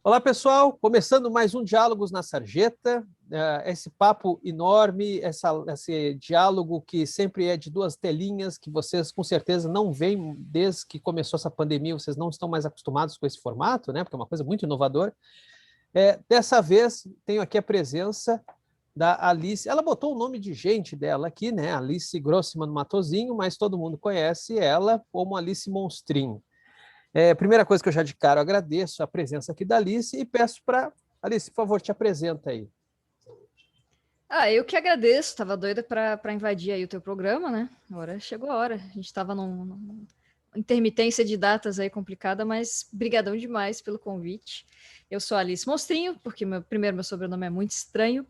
Olá, pessoal. Começando mais um Diálogos na Sarjeta. Esse papo enorme, esse diálogo que sempre é de duas telinhas, que vocês com certeza não veem desde que começou essa pandemia, vocês não estão mais acostumados com esse formato, né? Porque é uma coisa muito inovadora. Dessa vez, tenho aqui a presença da Alice. Ela botou o nome de gente dela aqui, né? Alice Grossman Matozinho, mas todo mundo conhece ela como Alice Monstrinho. Primeira coisa que eu já de cara agradeço a presença aqui da Alice e peço para Alice, por favor, te apresenta aí. Eu que agradeço, estava doida para invadir aí o teu programa, né? Agora chegou a hora. A gente estava numa intermitência de datas aí complicada, mas brigadão demais pelo convite. Eu sou Alice Monstrinho, porque meu sobrenome é muito estranho,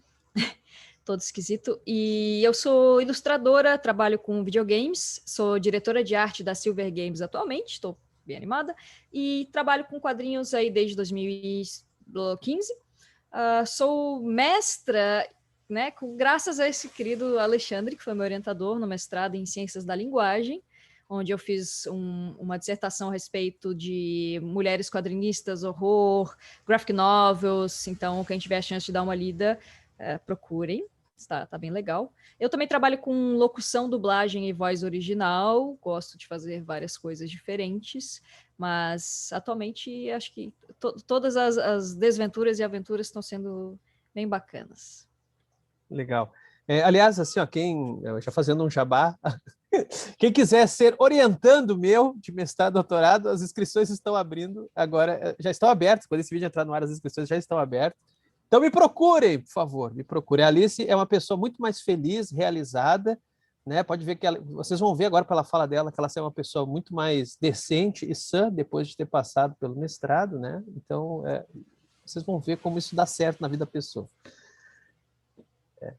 todo esquisito, e eu sou ilustradora, trabalho com videogames, sou diretora de arte da Silver Games atualmente, estou bem animada, e trabalho com quadrinhos aí desde 2015. Sou mestra, né, graças a esse querido Alexandre, que foi meu orientador no mestrado em Ciências da Linguagem, onde eu fiz uma dissertação a respeito de mulheres quadrinistas, horror, graphic novels. Então, quem tiver a chance de dar uma lida, procurem, tá bem legal. Eu também trabalho com locução, dublagem e voz original, gosto de fazer várias coisas diferentes, mas atualmente acho que todas as desventuras e aventuras estão sendo bem bacanas. Legal. Aliás, assim, ó, já fazendo um jabá, quem quiser ser orientando meu de mestrado, doutorado, as inscrições estão abrindo agora, já estão abertas, quando esse vídeo entrar no ar, as inscrições já estão abertas. Então me procurem, por favor, me procurem. A Alice é uma pessoa muito mais feliz, realizada, né? Pode ver que vocês vão ver agora pela fala dela que ela é uma pessoa muito mais decente e sã depois de ter passado pelo mestrado, né? Então, vocês vão ver como isso dá certo na vida da pessoa.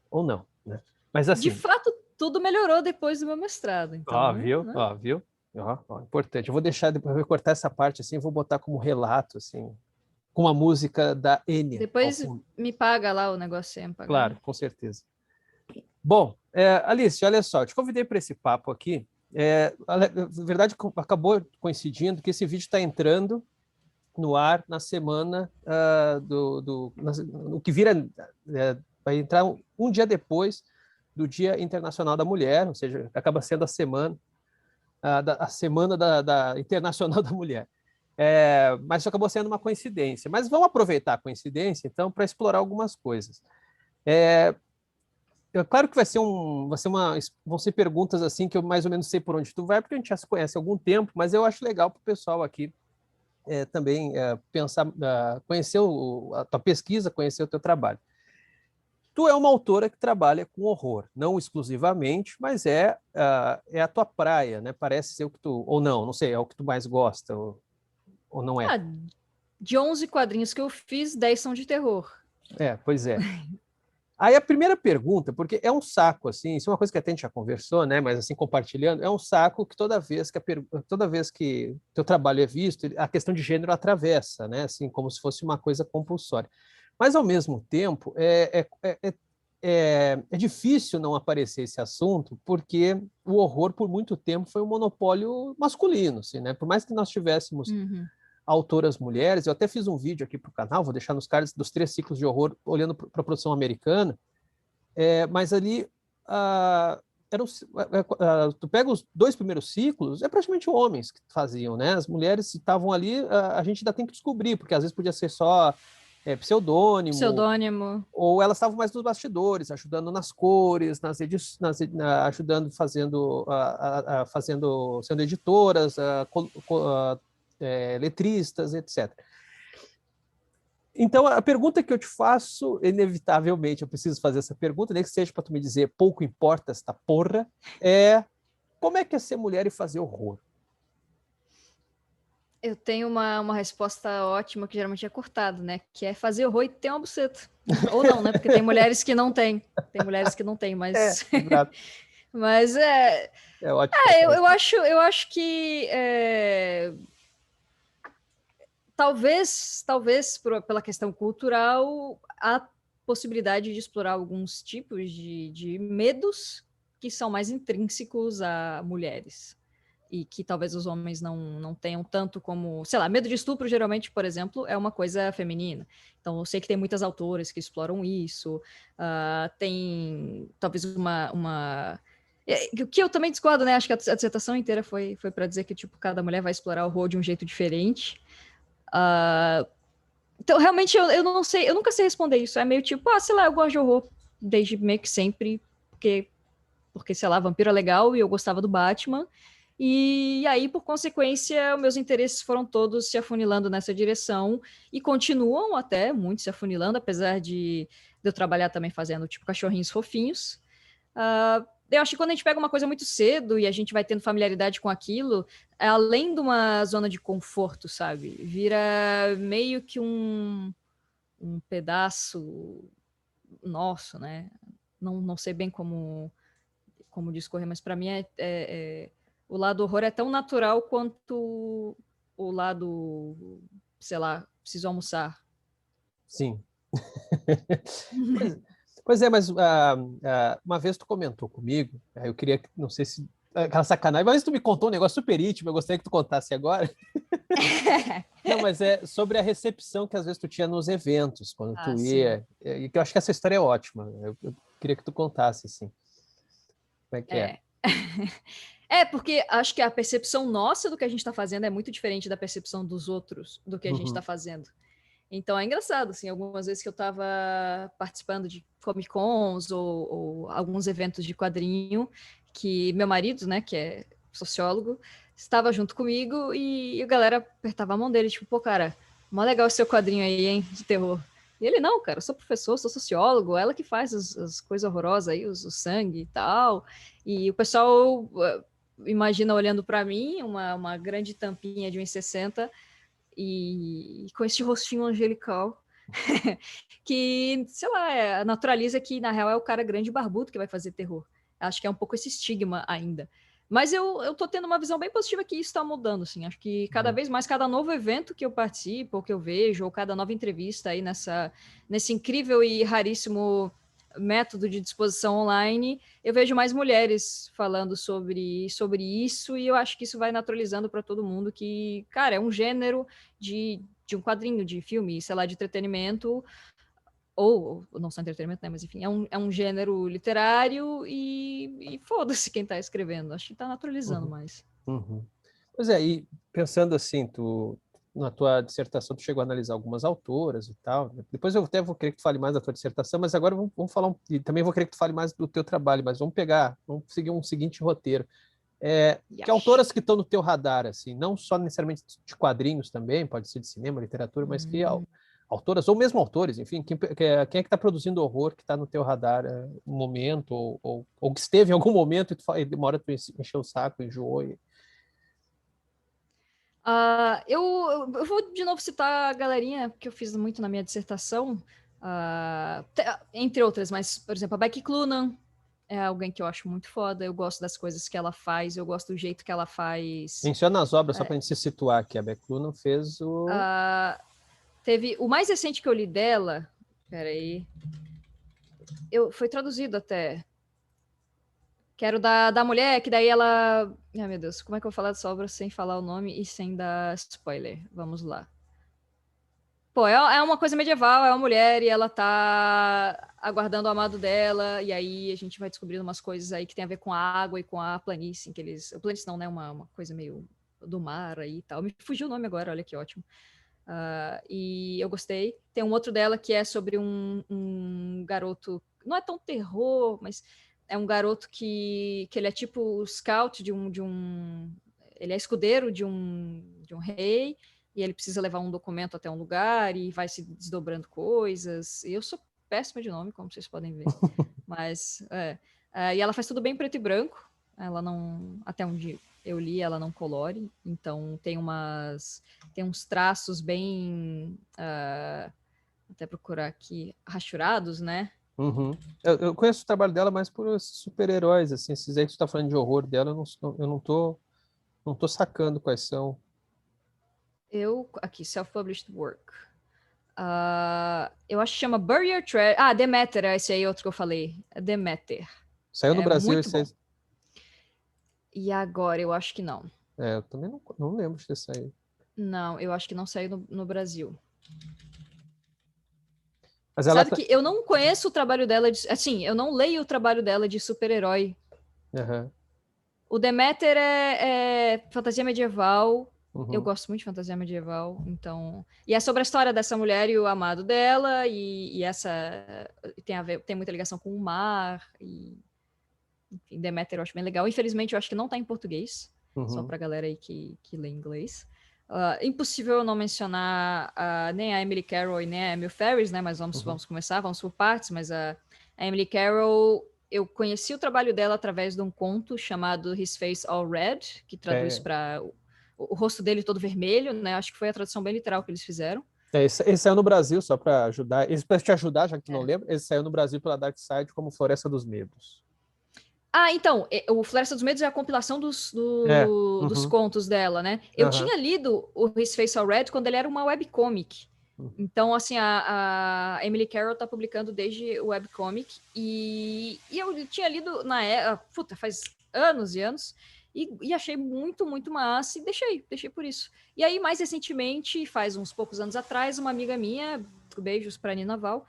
Ou não, né? Mas assim... De fato, tudo melhorou depois do meu mestrado. Então, viu? né? Viu? Importante. Eu vou deixar, depois eu vou cortar essa parte assim, vou botar como relato, assim, com a música da Enya ao Depois fundo. me paga lá o negócio sem pagar. Claro, com certeza. Bom, Alice, olha só, eu te convidei para esse papo aqui. Na verdade, acabou coincidindo que esse vídeo está entrando no ar na semana o que vira, vai entrar um dia depois do Dia Internacional da Mulher, ou seja, acaba sendo a semana da Internacional da Mulher. Mas isso acabou sendo uma coincidência. Mas vamos aproveitar a coincidência, então, para explorar algumas coisas. Claro que vão ser perguntas assim que eu mais ou menos sei por onde tu vai, porque a gente já se conhece há algum tempo, mas eu acho legal para o pessoal aqui também pensar, conhecer a tua pesquisa, conhecer o teu trabalho. Tu é uma autora que trabalha com horror, não exclusivamente, mas é a tua praia, né? Parece ser o que tu, ou não sei, é o que tu mais gosta, ou não é? De 11 quadrinhos que eu fiz, 10 são de terror. Pois é. Aí a primeira pergunta, porque é um saco, assim, isso é uma coisa que até a gente já conversou, né? Mas assim, compartilhando, é um saco que toda vez que teu trabalho é visto, a questão de gênero atravessa, né? Assim, como se fosse uma coisa compulsória. Mas, ao mesmo tempo, é difícil não aparecer esse assunto, porque o horror, por muito tempo, foi um monopólio masculino, assim, né? Por mais que nós tivéssemos autoras mulheres, eu até fiz um vídeo aqui para o canal, vou deixar nos cards dos 3 ciclos de horror, olhando para a produção americana, mas ali, tu pega os 2 primeiros ciclos, é praticamente homens que faziam, né? As mulheres estavam ali, a gente ainda tem que descobrir, porque às vezes podia ser só pseudônimo, ou elas estavam mais nos bastidores, ajudando nas cores, ajudando, sendo editoras, letristas, etc. Então, a pergunta que eu te faço, inevitavelmente, eu preciso fazer essa pergunta, nem que seja para tu me dizer, pouco importa esta porra, como é que é ser mulher e fazer horror? Eu tenho uma resposta ótima que geralmente é cortada, né? Que é fazer horror e ter uma buceta. Ou não, né? Porque tem mulheres que não têm. Tem mulheres que não têm, mas... Exato. Mas É ótimo. Eu acho que talvez pela questão cultural, há possibilidade de explorar alguns tipos de medos que são mais intrínsecos a mulheres. e que talvez os homens não tenham tanto como... Sei lá, medo de estupro, geralmente, por exemplo, é uma coisa feminina. Então, eu sei que tem muitas autoras que exploram isso. Tem talvez o que eu também discordo, né? Acho que a dissertação inteira foi para dizer que tipo, cada mulher vai explorar o horror de um jeito diferente. Então, realmente, eu não sei, eu nunca sei responder isso. É meio tipo, sei lá, eu gosto de horror desde meio que sempre, porque sei lá, vampiro é legal e eu gostava do Batman. E aí, por consequência, meus interesses foram todos se afunilando nessa direção e continuam até muito se afunilando, apesar de eu trabalhar também fazendo tipo cachorrinhos fofinhos. Eu acho que quando a gente pega uma coisa muito cedo e a gente vai tendo familiaridade com aquilo, é além de uma zona de conforto, sabe? Vira meio que um pedaço nosso, né? Não sei bem como discorrer, mas para mim o lado horror é tão natural quanto o lado, sei lá, preciso almoçar. Sim. Pois é, mas uma vez tu comentou comigo, eu queria, não sei se... Aquela sacanagem, mas tu me contou um negócio super íntimo, eu gostaria que tu contasse agora. Não, mas é sobre a recepção que às vezes tu tinha nos eventos, quando tu ia. E que eu acho que essa história é ótima. Eu queria que tu contasse, assim. Como é que é? Porque acho que a percepção nossa do que a gente está fazendo é muito diferente da percepção dos outros do que a gente está fazendo. Então é engraçado, assim, algumas vezes que eu estava participando de Comic Cons ou alguns eventos de quadrinho, que meu marido, né, que é sociólogo, estava junto comigo e a galera apertava a mão dele, tipo, pô, cara, mó legal esse seu quadrinho aí, hein, de terror. E ele, não, cara, eu sou professor, sou sociólogo, ela que faz as coisas horrorosas aí, o sangue e tal. E o pessoal imagina olhando para mim, uma grande tampinha de 1,60 e com esse rostinho angelical que, sei lá, naturaliza que na real é o cara grande e barbudo que vai fazer terror. Acho que é um pouco esse estigma ainda. Mas eu tô tendo uma visão bem positiva que isso está mudando, assim. Acho que cada vez mais, cada novo evento que eu participo, ou que eu vejo, ou cada nova entrevista aí nesse incrível e raríssimo método de disposição online, eu vejo mais mulheres falando sobre isso, e eu acho que isso vai naturalizando para todo mundo que, cara, é um gênero de um quadrinho, de filme, sei lá, de entretenimento, ou não só entretenimento, né, mas enfim, é um gênero literário e foda-se quem tá escrevendo, acho que tá naturalizando mais. Pois é, e pensando assim, na tua dissertação, tu chegou a analisar algumas autoras e tal. Depois eu até vou querer que tu fale mais da tua dissertação, mas agora vamos falar, e também vou querer que tu fale mais do teu trabalho, mas vamos seguir um seguinte roteiro. Que autoras que estão no teu radar, assim, não só necessariamente de quadrinhos também, pode ser de cinema, literatura, mas que autoras, ou mesmo autores, enfim, quem é que está produzindo horror que está no teu radar no momento, ou que esteve em algum momento e demora tu encheu o saco, enjoou. Eu vou de novo citar a galerinha que eu fiz muito na minha dissertação, entre outras, mas, por exemplo, a Becky Cloonan é alguém que eu acho muito foda, eu gosto das coisas que ela faz, eu gosto do jeito que ela faz. Menciona as obras só para a gente se situar aqui. A Becky Cloonan fez o... Teve o mais recente que eu li dela, peraí, foi traduzido até, que era o da mulher, que daí ela... Ai, meu Deus, como é que eu vou falar dessa obra sem falar o nome e sem dar spoiler? Vamos lá. Pô, é uma coisa medieval, é uma mulher e ela tá aguardando o amado dela, e aí a gente vai descobrindo umas coisas aí que tem a ver com a água e com a planície, que eles... Planície não, né? Uma coisa meio do mar aí e tal. Me fugiu o nome agora, olha que ótimo. E eu gostei. Tem um outro dela que é sobre um garoto... Não é tão terror, mas é um garoto que ele é tipo o scout de um... Ele é escudeiro de um rei, e ele precisa levar um documento até um lugar e vai se desdobrando coisas. E eu sou péssima de nome, como vocês podem ver. Mas, e ela faz tudo bem preto e branco. Ela não... Até onde eu li, ela não colore. Então, tem uns traços bem... até procurar aqui, rachurados, né? Eu conheço o trabalho dela mais por super-heróis, assim. Esses aí que tu tá falando de horror dela, eu não tô sacando quais são. Aqui, self-published work. Eu acho que chama Bury Your Treasure. Demeter, esse aí outro que eu falei. Demeter. Saiu no Brasil muito esse... bom. E agora, eu acho que não. Eu também não lembro de ter saído. Não, eu acho que não saiu no Brasil. Mas Sabe que eu não conheço o trabalho dela, assim, eu não leio o trabalho dela de super-herói. Uhum. O Deméter é fantasia medieval. Uhum. Eu gosto muito de fantasia medieval, então... E é sobre a história dessa mulher e o amado dela, e essa... Tem muita ligação com o mar, e... Enfim, Deméter eu acho bem legal. Infelizmente, eu acho que não tá em português, só pra galera aí que lê inglês. Impossível eu não mencionar nem a Emily Carroll e nem a Emil Ferris, né? Mas vamos começar, vamos por partes. Mas a Emily Carroll, eu conheci o trabalho dela através de um conto chamado His Face All Red, que traduz para o rosto dele todo vermelho, né? Acho que foi a tradução bem literal que eles fizeram. Esse saiu no Brasil, só para ajudar. Para te ajudar, já que tu não lembra, esse saiu no Brasil pela Dark Side como Floresta dos Medos. Então, o Floresta dos Medos é a compilação dos contos dela, né? Eu tinha lido o His Face All Red quando ele era uma webcomic. Então, assim, a Emily Carroll tá publicando desde o webcomic. E eu tinha lido na época, faz anos e anos, e achei muito, muito massa e deixei por isso. E aí, mais recentemente, faz uns poucos anos atrás, uma amiga minha, beijos pra Nina Val,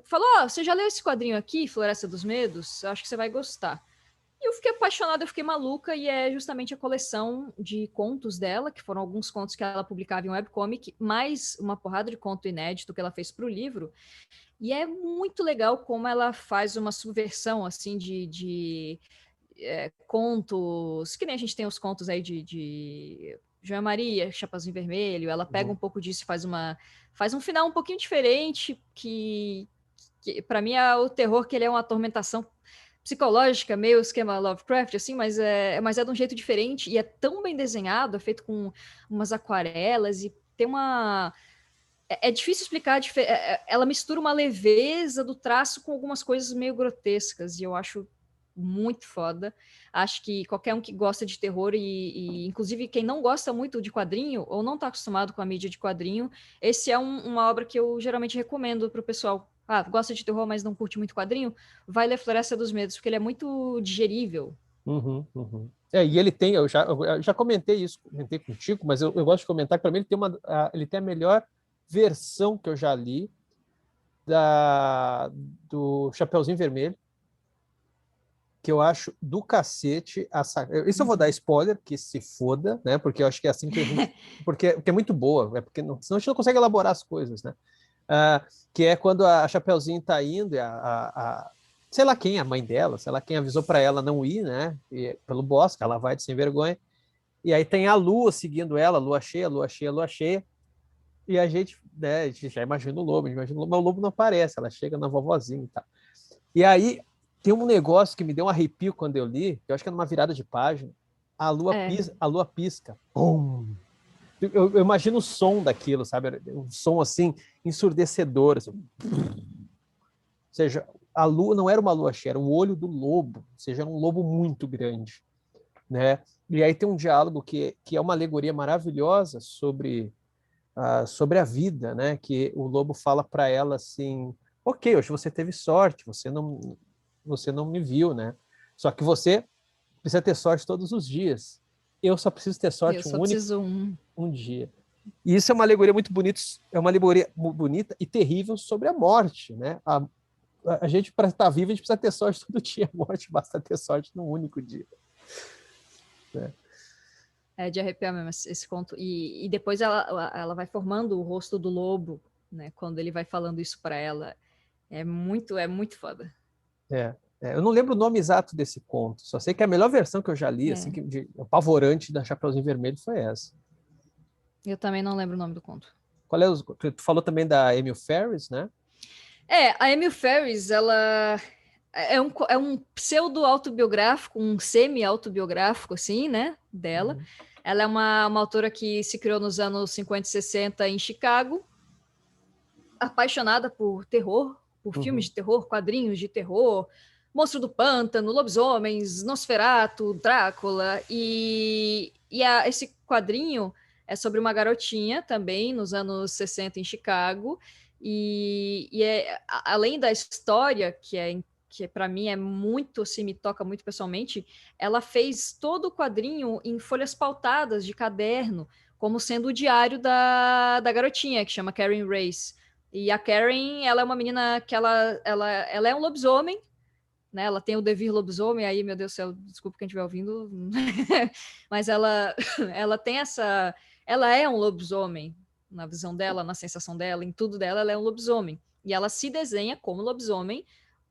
falou, você já leu esse quadrinho aqui, Floresta dos Medos? Eu acho que você vai gostar. E eu fiquei apaixonada, eu fiquei maluca, e é justamente a coleção de contos dela, que foram alguns contos que ela publicava em webcomic, mais uma porrada de conto inédito que ela fez para o livro. E é muito legal como ela faz uma subversão, assim, de contos, que nem a gente tem os contos aí de João Maria, Chapeuzinho Vermelho, ela pega um pouco disso e faz um final um pouquinho diferente, que para mim é o terror, que ele é uma atormentação psicológica, meio esquema Lovecraft, assim, mas é de um jeito diferente, e é tão bem desenhado, é feito com umas aquarelas, e tem uma... É difícil explicar, ela mistura uma leveza do traço com algumas coisas meio grotescas, e eu acho muito foda. Acho que qualquer um que gosta de terror, e inclusive quem não gosta muito de quadrinho, ou não está acostumado com a mídia de quadrinho, esse é uma obra que eu geralmente recomendo para o pessoal. Gosta de terror, mas não curte muito quadrinho? Vai ler Floresta dos Medos, porque ele é muito digerível. E ele tem, eu já comentei isso, comentei contigo, mas eu gosto de comentar que para mim ele tem a melhor versão que eu já li do Chapeuzinho Vermelho, que eu acho do cacete. Isso eu vou dar spoiler, que se foda, né? Porque eu acho que é assim que a gente... porque é muito boa, senão a gente não consegue elaborar as coisas, né? Que é quando a Chapeuzinho tá indo, sei lá quem, a mãe dela, sei lá quem avisou para ela não ir, né? Pelo bosque, ela vai de sem vergonha. E aí tem a lua seguindo ela, lua cheia, lua cheia, lua cheia. E a gente já imagina o lobo, mas o lobo não aparece, ela chega na vovozinha e tal. E aí tem um negócio que me deu um arrepio quando eu li, que eu acho que é numa virada de página. A lua pisca. Pum! Eu imagino o som daquilo, sabe? Um som assim, ensurdecedor. Assim. Ou seja, a lua não era uma lua cheia, era o olho do lobo. Ou seja, era um lobo muito grande. Né? E aí tem um diálogo que é uma alegoria maravilhosa sobre a vida, né? Que o lobo fala para ela assim: ok, hoje você teve sorte, você não me viu, né? Só que você precisa ter sorte todos os dias. Eu só preciso ter sorte um dia. E isso é uma alegoria muito bonita, é uma alegoria bonita e terrível sobre a morte, né? A gente, para estar vivo, a gente precisa ter sorte todo dia. A morte basta ter sorte num único dia. Né? É de arrepiar mesmo esse conto. E depois ela vai formando o rosto do lobo, né? Quando ele vai falando isso para ela. É muito foda. Eu não lembro o nome exato desse conto, só sei que a melhor versão que eu já li, assim, apavorante da Chapeuzinho Vermelho foi essa. Eu também não lembro o nome do conto. Qual é tu falou também da Emil Ferris, né? A Emil Ferris, ela é um pseudo-autobiográfico, um semi-autobiográfico, assim, né, dela. Ela é uma autora que se criou nos anos 50 e 60 em Chicago, apaixonada por terror, por filmes de terror, quadrinhos de terror, Monstro do Pântano, Lobisomens, Nosferatu, Drácula, esse quadrinho é sobre uma garotinha também, nos anos 60 em Chicago, além da história, que que para mim é muito, assim, me toca muito pessoalmente, ela fez todo o quadrinho em folhas pautadas de caderno, como sendo o diário da garotinha, que chama Karen Race. E a Karen, ela é uma menina que ela é um lobisomem, né? Ela tem o devir lobisomem, aí, meu Deus do céu, desculpa quem estiver ouvindo, mas ela tem essa... Ela é um lobisomem, na visão dela, na sensação dela, em tudo dela, ela é um lobisomem. E ela se desenha como lobisomem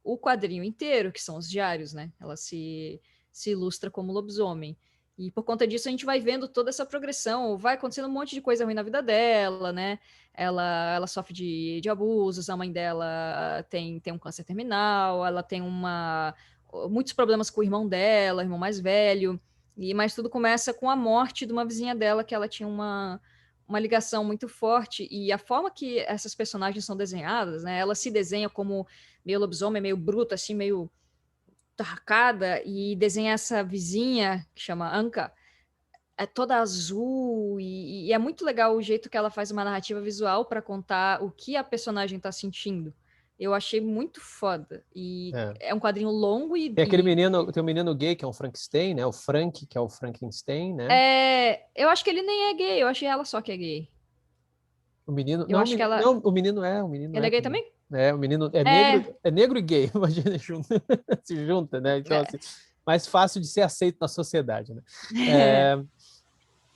o quadrinho inteiro, que são os diários, né? Ela se ilustra como lobisomem. E por conta disso a gente vai vendo toda essa progressão, vai acontecendo um monte de coisa ruim na vida dela, né? Ela sofre de abusos, a mãe dela tem um câncer terminal, ela tem muitos problemas com o irmão dela, o irmão mais velho, mas tudo começa com a morte de uma vizinha dela, que ela tinha uma ligação muito forte, e a forma que essas personagens são desenhadas, né? Ela se desenha como meio lobisomem, meio bruta, assim, meio tarracada, e desenha essa vizinha, que chama Anka, é toda azul, e é muito legal o jeito que ela faz uma narrativa visual para contar o que a personagem está sentindo. Eu achei muito foda. E É. é um quadrinho longo e... Tem aquele menino, tem um menino gay que é um Frankenstein, né? O Frank, que é o Frankenstein, né? eu acho que ele nem é gay, eu achei ela só que é gay. O menino, Eu não, acho que ela... não, o menino Ele é é gay também. também? O menino É, é negro e gay, imagina, se junta, né? Então, é, assim, mais fácil de ser aceito na sociedade, né?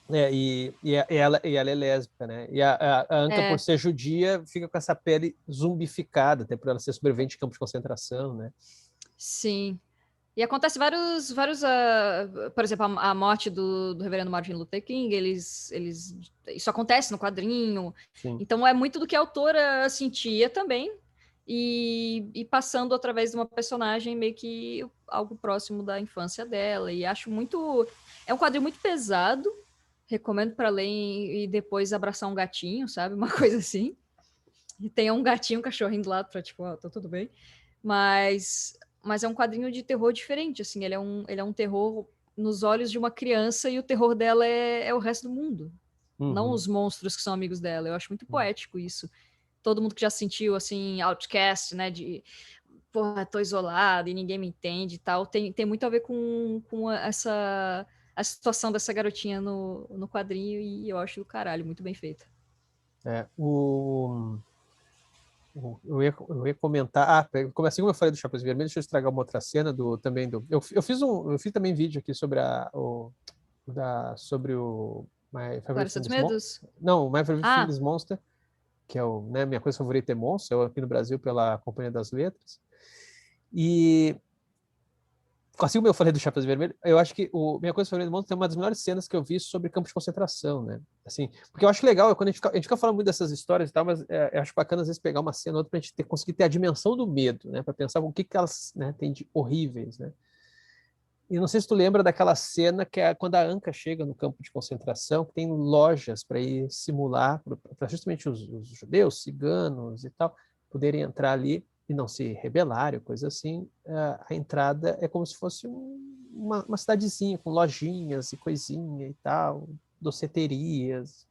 É, e ela é lésbica, né? E a Anka, por é, ser judia, fica com essa pele zumbificada, até por ela ser sobrevivente de campo de concentração, né? sim. E acontece vários, por exemplo, a morte do reverendo Martin Luther King, isso acontece no quadrinho. Sim. Então é muito do que a autora sentia também, e passando através de uma personagem meio que algo próximo da infância dela. E acho muito. É um quadrinho muito pesado. Recomendo para ler e depois abraçar um gatinho, sabe? Uma coisa assim. E tem um gatinho, um cachorrinho do lado para tipo, ó, tá tudo bem. Mas é um quadrinho de terror diferente, assim, ele é um terror nos olhos de uma criança, e o terror dela é o resto do mundo, não Uhum. os monstros que são amigos dela. Eu acho muito poético isso. Todo mundo que já se sentiu, assim, outcast, né, de, porra, tô isolado e ninguém me entende e tal, tem muito a ver com a situação dessa garotinha no quadrinho, e eu acho do caralho, muito bem feita. É, eu ia comentar. Assim como eu falei do Chapéu Vermelho, deixa eu estragar uma outra cena também do. Eu fiz também vídeo aqui sobre o My Favorite Floresta Thing dos is Monster. Medos? Não, My Favorite Thing Ah, is Monster, que é né, minha coisa favorita é Monster, eu aqui no Brasil pela Companhia das Letras. E assim como eu falei do Chapéu Vermelho, eu acho que minha coisa favorita do mundo tem uma das melhores cenas que eu vi sobre campos de concentração, né? Assim, porque eu acho legal, quando a gente fica falando muito dessas histórias e tal, mas eu acho bacana às vezes pegar uma cena ou outra pra gente conseguir ter a dimensão do medo, né? Para pensar o que elas, né, têm de horríveis, né? E não sei se tu lembra daquela cena que é quando a Anka chega no campo de concentração, que tem lojas para ir simular, para justamente os judeus, ciganos e tal, poderem entrar ali e não se rebelarem, coisa assim. A entrada é como se fosse uma cidadezinha com lojinhas e coisinha e tal, doceterias.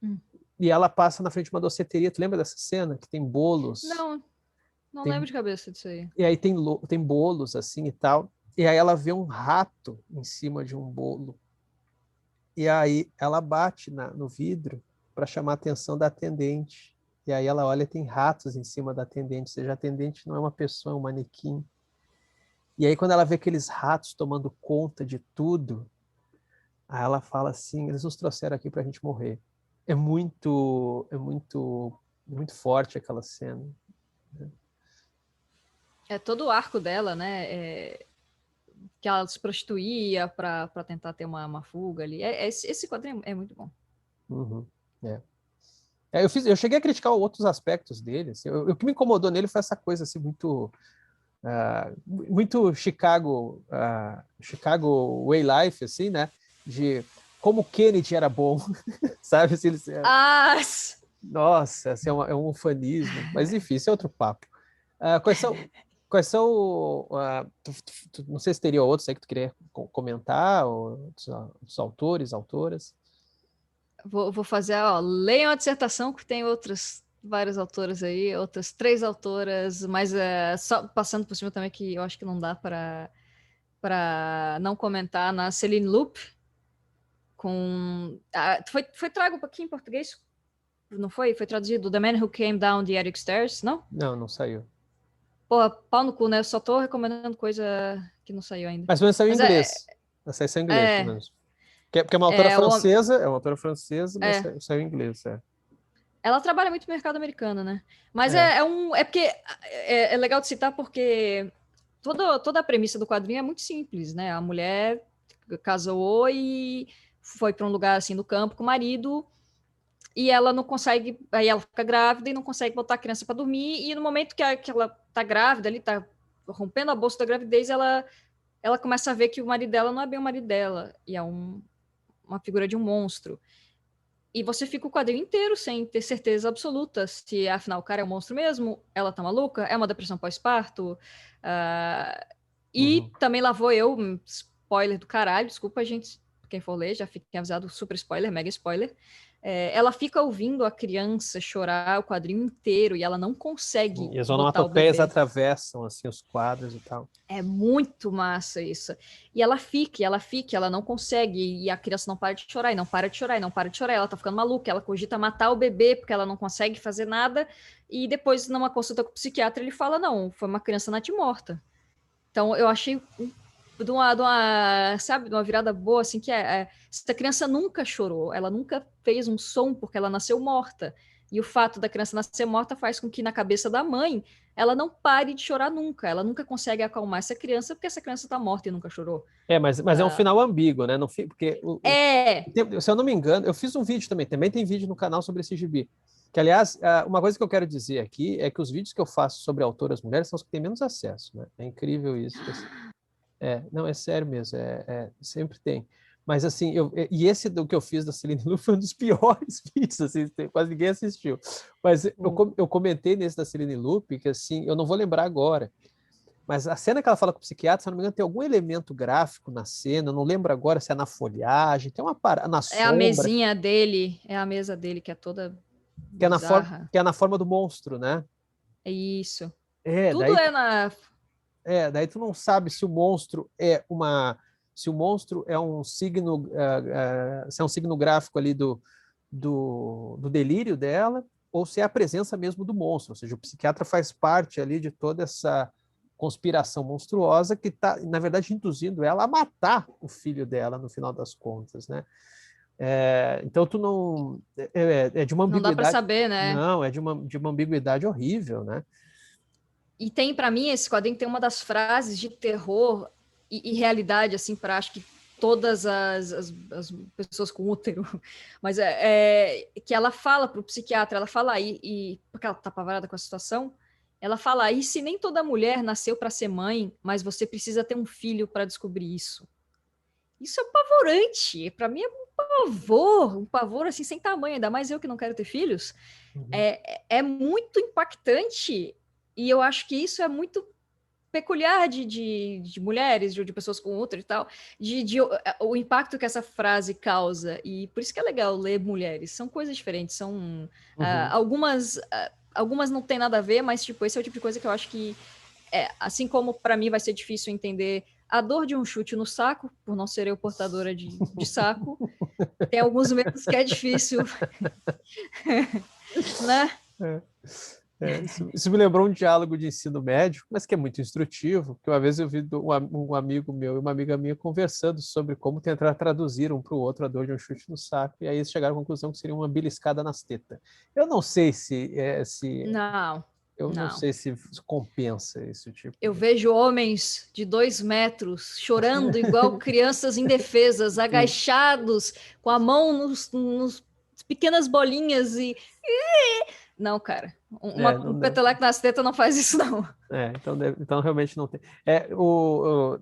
hum. E ela passa na frente de uma doceteria. Tu lembra dessa cena? Que tem bolos, Não, não tem lembro de cabeça disso aí. e aí tem bolos assim e tal. E aí ela vê um rato em cima de um bolo. E aí ela bate no vidro para chamar a atenção da atendente. E aí ela olha, tem ratos em cima da atendente. Ou seja, a atendente não é uma pessoa, é um manequim. E aí quando ela vê aqueles ratos tomando conta de tudo, aí ela fala assim, eles nos trouxeram aqui para a gente morrer. É muito forte aquela cena. É todo o arco dela, né? Que ela se prostituía para tentar ter uma fuga ali. Esse quadrinho é muito bom. Uhum, é. Eu cheguei a criticar outros aspectos dele. Assim, o que me incomodou nele foi essa coisa assim, muito Chicago Way Life, assim, né? De como Kennedy era bom, sabe? Assim, Ah! nossa, assim, é um ufanismo. Mas enfim, isso é outro papo. Quais são não sei se teria outros aí que tu queria comentar, ou outros autores, autoras. Vou fazer, ó, leiam a dissertação que tem outras várias autoras aí, outras 3 autoras, mas só passando por cima também que eu acho que não dá para não comentar na Celine Loop, foi trago aqui em português, não foi? Foi traduzido The Man Who Came Down the Attic Stairs, não? Não saiu. Pô, pau no cu, né? Eu só tô recomendando coisa que não saiu ainda. Mas saiu em Mas inglês. Essa saiu em inglês, pelo é, menos. Porque é uma autora é, o, francesa, mas é, saiu em inglês, ela trabalha muito no mercado americano, né? Mas É. é porque é legal de citar porque toda a premissa do quadrinho é muito simples, né? A mulher casou e foi para um lugar assim no campo com o marido e ela não consegue, aí ela fica grávida e não consegue botar a criança para dormir e no momento que ela tá grávida, ali tá rompendo a bolsa da gravidez, ela começa a ver que o marido dela não é bem o marido dela e é uma figura de um monstro. E você fica o quadrinho inteiro sem ter certeza absoluta se, afinal, o cara é um monstro mesmo, ela tá maluca, é uma depressão pós-parto. E também lá vou eu, spoiler do caralho, desculpa, gente, quem for ler, já fiquei avisado, super spoiler, mega spoiler. Ela fica ouvindo a criança chorar o quadrinho inteiro e ela não consegue E as botar o onomatopeias bebê. atravessam assim, os quadros e tal. É muito massa isso. E ela não consegue, e a criança não para de chorar, e não para de chorar, e não para de chorar, ela tá ficando maluca, ela cogita matar o bebê porque ela não consegue fazer nada, e depois, numa consulta com o psiquiatra, ele fala, não, foi uma criança natimorta. Então, eu achei sabe, de uma virada boa, assim, que essa criança nunca chorou, ela nunca fez um som porque ela nasceu morta. E o fato da criança nascer morta faz com que, na cabeça da mãe, ela não pare de chorar nunca. Ela nunca consegue acalmar essa criança porque essa criança está morta e nunca chorou. Mas é um final ambíguo, né? Não, porque, É. se eu não me engano, eu fiz um vídeo também tem vídeo no canal sobre esse gibi. Que, aliás, uma coisa que eu quero dizer aqui é que os vídeos que eu faço sobre autoras mulheres são os que têm menos acesso, né? É incrível isso. Não, é sério mesmo, sempre tem. Mas assim, e esse do que eu fiz da Celine Lu foi um dos piores vídeos, assim, quase ninguém assistiu. Mas eu comentei nesse da Celine Lu, que assim, eu não vou lembrar agora, mas a cena que ela fala com o psiquiatra, se eu não me engano, tem algum elemento gráfico na cena, eu não lembro agora se é na folhagem, tem uma parada, na É a sombra, mesinha dele, é a mesa dele que é toda que bizarra. é na forma do monstro, né? É isso. É, Tudo daí é na. daí tu não sabe se o monstro é um signo, se é um signo gráfico ali do delírio dela, ou se é a presença mesmo do monstro, ou seja, o psiquiatra faz parte ali de toda essa conspiração monstruosa que está, na verdade, induzindo ela a matar o filho dela no final das contas, né? Então tu não é de uma Não dá para ambiguidade, saber, né? não, é de uma ambiguidade horrível, né? E tem, para mim, esse quadrinho tem uma das frases de terror e realidade, assim, para acho que todas as pessoas com útero, mas que ela fala para o psiquiatra, ela fala aí, porque ela tá apavorada com a situação, ela fala aí, se nem toda mulher nasceu para ser mãe, mas você precisa ter um filho para descobrir isso. Isso é apavorante, para mim é um pavor assim sem tamanho, ainda mais eu que não quero ter filhos. Uhum. É muito impactante e eu acho que isso é muito peculiar de mulheres, de pessoas com útero e tal, o impacto que essa frase causa. E por isso que é legal ler mulheres. São coisas diferentes, são Uhum. algumas não tem nada a ver, mas tipo, esse é o tipo de coisa que eu acho que, assim como para mim vai ser difícil entender a dor de um chute no saco, por não ser eu portadora de saco, tem alguns medos que é difícil, né? É. Isso me lembrou um diálogo de ensino médio, mas que é muito instrutivo, que uma vez eu vi um amigo meu e uma amiga minha conversando sobre como tentar traduzir um para o outro a dor de um chute no saco, e aí eles chegaram à conclusão que seria uma beliscada nas tetas. Eu não sei Não, eu não não. sei se compensa esse tipo Eu de... vejo homens de 2 metros chorando igual crianças indefesas, Sim. agachados, com a mão nos pequenas bolinhas e. Não, cara. Não Um dá. peteleco nas tetas não faz isso, não. Então realmente não tem. É o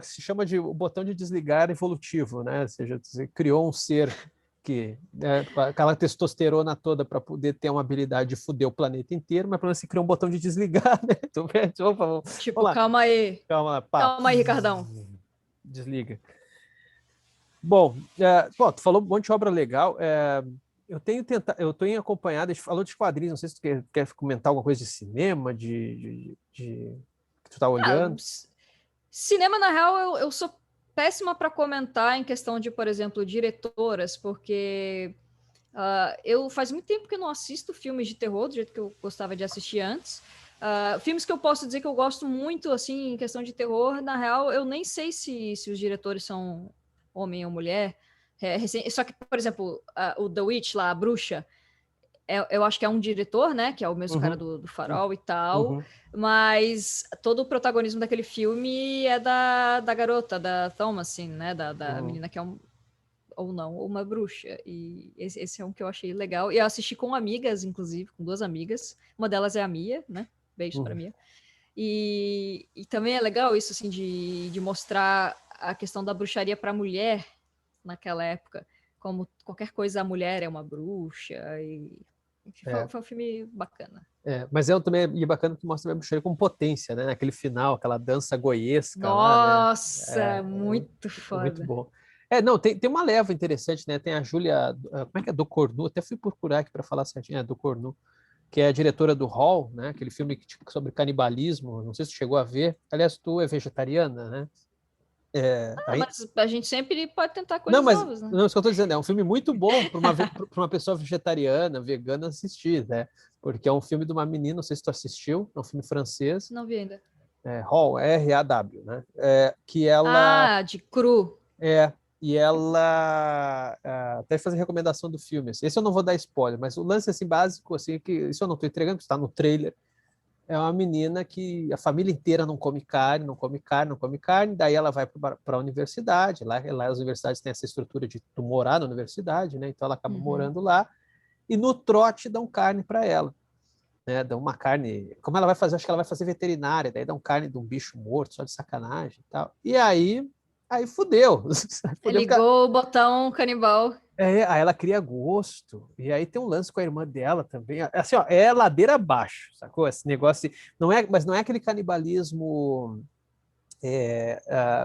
que se chama de o botão de desligar evolutivo, né? Ou seja, você criou um ser que, né, com aquela testosterona toda para poder ter uma habilidade de foder o planeta inteiro, mas pelo menos você criou um botão de desligar, né? Então, vamos Tipo, lá, calma aí. calma lá, pá, Calma aí, Ricardão. desliga. Bom, tu falou um monte de obra legal. eu tenho acompanhado, a gente falou de quadrinhos, não sei se tu quer comentar alguma coisa de cinema, que tu tá olhando. Cinema, na real, eu sou péssima para comentar em questão de, por exemplo, diretoras, porque eu faz muito tempo que eu não assisto filmes de terror do jeito que eu gostava de assistir antes. Filmes que eu posso dizer que eu gosto muito, assim, em questão de terror, na real, eu nem sei se os diretores são homem ou mulher. Só que, por exemplo, o The Witch, lá, a bruxa, eu acho que é um diretor, né? Que é o mesmo cara do Farol e tal. Mas todo o protagonismo daquele filme é da garota, da Thomasin, né? Da menina que é ou não, uma bruxa. E esse é um que eu achei legal. E eu assisti com amigas, inclusive, com 2 amigas. Uma delas é a Mia, né? Beijos pra Mia. E também é legal isso, assim, de mostrar a questão da bruxaria pra mulher naquela época. Como qualquer coisa, a mulher é uma bruxa. E foi um filme bacana. Mas também é bacana que mostra a bruxaria com potência, né? Naquele final, aquela dança goiesca lá, né? Nossa, muito Muito foda. bom. Não, tem uma leva interessante, né? Tem a Júlia, como é que é? Do Cornu, até fui procurar aqui para falar certinho, do Cornu, que é a diretora do Hall, né? Aquele filme sobre canibalismo, não sei se tu chegou a ver. Aliás, tu é vegetariana, né? Mas a gente sempre pode tentar Não, coisas mas novas, né? não, isso que eu estou dizendo, é um filme muito bom para uma pessoa vegetariana, vegana assistir, né? Porque é um filme de uma menina, não sei se tu assistiu, é um filme francês, Não vi ainda. Hall, R-A-W, né? Que ela De cru. e ela até fazer recomendação do filme. Esse eu não vou dar spoiler, mas o lance assim básico, assim, que isso eu não estou entregando, está no trailer. É uma menina que a família inteira não come carne, não come carne, não come carne, daí ela vai para a universidade, lá as universidades têm essa estrutura de tu morar na universidade, né? Então ela acaba morando lá, e no trote dão carne para ela, né? Dão uma carne, como ela vai fazer, acho que ela vai fazer veterinária, daí dão carne de um bicho morto, só de sacanagem e tal. E aí fudeu. Fudeu porque Ligou o botão canibal. aí ela cria gosto, e aí tem um lance com a irmã dela também. Assim, ó, é ladeira abaixo, sacou? Esse negócio, mas não é aquele canibalismo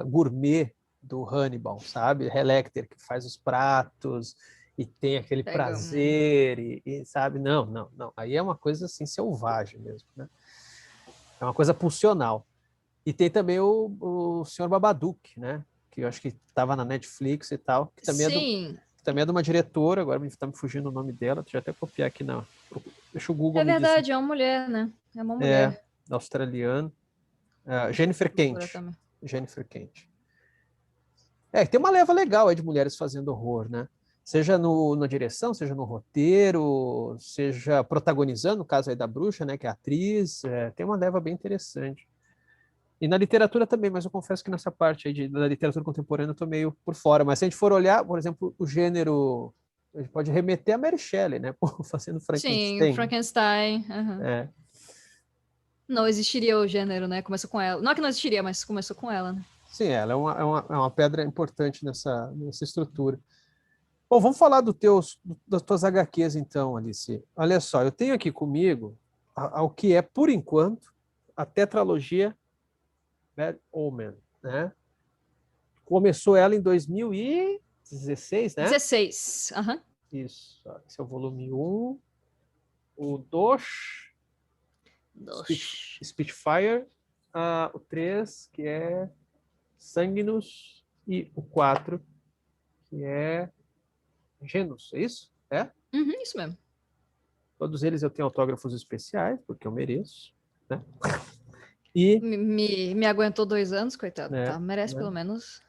gourmet do Hannibal, sabe? Lecter, que faz os pratos e tem aquele Pega prazer, sabe? Não, não, não. Aí é uma coisa assim selvagem mesmo, né? É uma coisa pulsional. E tem também o Senhor Babadook, né? Que eu acho que estava na Netflix e tal, que também Sim, também é de uma diretora, agora está me fugindo o nome dela, deixa eu até copiar aqui, não. Deixa o Google é me dizer. verdade, é uma mulher, né? É uma É, mulher. australiano. Jennifer Procura Kent. também. Jennifer Kent. Tem uma leva legal aí de mulheres fazendo horror, né? Seja na direção, seja no roteiro, seja protagonizando, no caso aí da bruxa, né, que é a atriz, tem uma leva bem interessante. E na literatura também, mas eu confesso que nessa parte aí da literatura contemporânea eu estou meio por fora. Mas se a gente for olhar, por exemplo, o gênero, a gente pode remeter a Mary Shelley, né? Fazendo Sim, o Frankenstein. Frankenstein. É, Não existiria o gênero, né? Começou com ela. Não é que não existiria, mas começou com ela, né? sim, ela é uma pedra importante nessa estrutura. Bom, vamos falar das tuas HQs então, Alice. Olha só, eu tenho aqui comigo ao que é, por enquanto, a tetralogia Bad Omen, né? Começou ela em 2016, né? 16. Aham. Isso. Esse é o volume 1. O 2, Dois. Spitfire. O 3, que é Sanguinus. E o 4, que é Genus. É isso? Isso mesmo. Todos eles eu tenho autógrafos especiais, porque eu mereço. Né? E, Me aguentou 2 anos, coitado. né, Tá, merece né? pelo menos.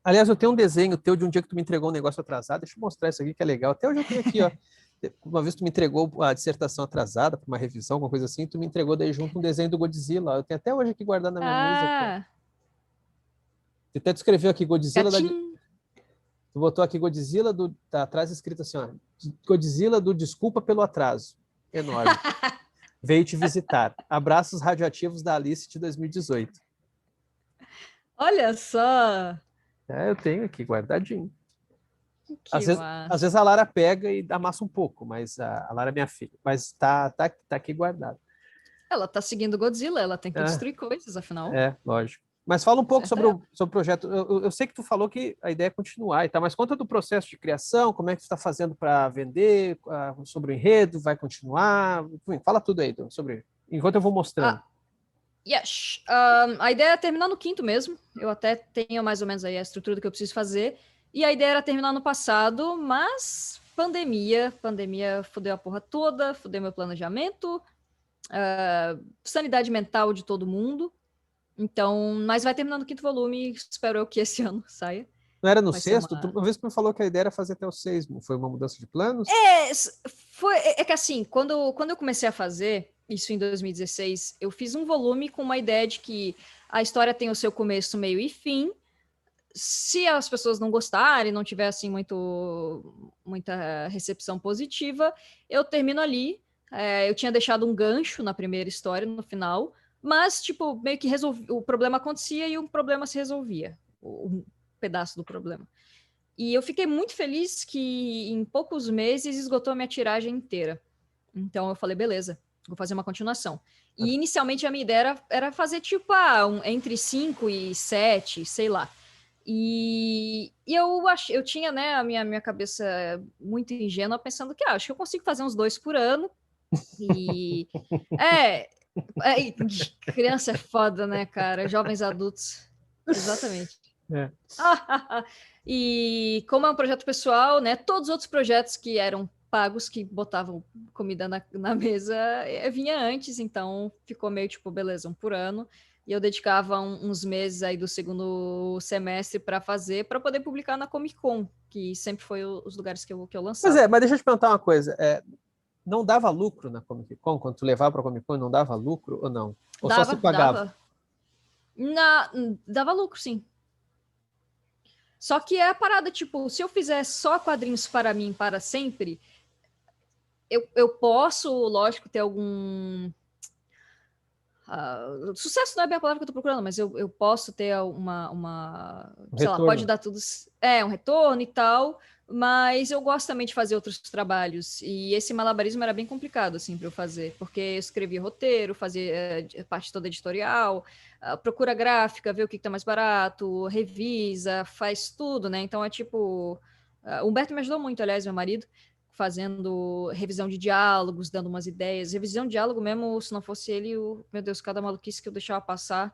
Aliás, eu tenho um desenho teu de um dia que tu me entregou um negócio atrasado. Deixa eu mostrar isso aqui que é legal. Até hoje eu tenho aqui, ó. Uma vez tu me entregou a dissertação atrasada para uma revisão, alguma coisa assim, tu me entregou daí junto um desenho do Godzilla. Eu tenho até hoje aqui guardado na minha mesa aqui, ó. Tu até escreveu aqui Godzilla Gatinho. Tu botou aqui Godzilla tá atrás escrito assim, ó. Godzilla do Desculpa pelo Atraso. Enorme. Veio te visitar. Abraços radioativos da Alice de 2018. Olha só. Eu tenho aqui guardadinho. Às Que vezes massa. a Lara pega e amassa um pouco, mas a Lara é minha filha. Mas tá aqui guardado. Ela tá seguindo Godzilla, ela tem que É, destruir coisas, afinal. lógico. Mas fala um pouco sobre o projeto. Eu sei que tu falou que a ideia é continuar e tal, mas conta do processo de criação, como é que tu está fazendo para vender, sobre o enredo, vai continuar, enfim, fala tudo aí sobre, enquanto eu vou mostrando. Yes. A ideia é terminar no quinto mesmo. Eu até tenho mais ou menos aí a estrutura do que eu preciso fazer. E a ideia era terminar no passado, mas pandemia fudeu a porra toda, fudeu meu planejamento, sanidade mental de todo mundo. Então, mas vai terminar no quinto volume, espero eu que esse ano saia. Não era no sexto? Uma vez que me falou que a ideia era fazer até o 6, foi uma mudança de planos? É que assim, quando eu comecei a fazer isso em 2016, eu fiz um volume com uma ideia de que a história tem o seu começo, meio e fim. Se as pessoas não gostarem, não tiver assim muita recepção positiva, eu termino ali. Eu tinha deixado um gancho na primeira história, no final, mas, tipo, meio que o problema acontecia e o problema se resolvia. Um pedaço do problema. E eu fiquei muito feliz que em poucos meses esgotou a minha tiragem inteira. Então eu falei, beleza, vou fazer uma continuação. E inicialmente a minha ideia era fazer tipo entre 5 e 7, sei lá. E eu tinha, né, a minha cabeça muito ingênua pensando que acho que eu consigo fazer uns 2 por ano. E criança é foda, né, cara? Jovens adultos. Exatamente. E como é um projeto pessoal, né? Todos os outros projetos que eram pagos, que botavam comida na mesa, vinha antes, então ficou meio tipo, beleza, 1 por ano. E eu dedicava uns meses aí do segundo semestre para fazer, para poder publicar na Comic Con, que sempre foi os lugares que eu lançava. Pois mas deixa eu te perguntar uma coisa. Não dava lucro na Comic Con? Quando tu levava para a Comic Con, não dava lucro ou não? Ou só se pagava? Dava lucro, sim. Só que é a parada, tipo, se eu fizer só quadrinhos para mim para sempre, eu posso, lógico, ter algum... sucesso não é bem a palavra que eu tô procurando, mas eu posso ter sei lá, pode dar tudo... um retorno e tal, mas eu gosto também de fazer outros trabalhos, e esse malabarismo era bem complicado, assim, para eu fazer, porque eu escrevia roteiro, fazia parte toda editorial, procura gráfica, vê o que tá mais barato, revisa, faz tudo, né? Então é tipo... o Humberto me ajudou muito, aliás, meu marido, fazendo revisão de diálogos, dando umas ideias. Revisão de diálogo mesmo, se não fosse ele, meu Deus, cada maluquice que eu deixava passar.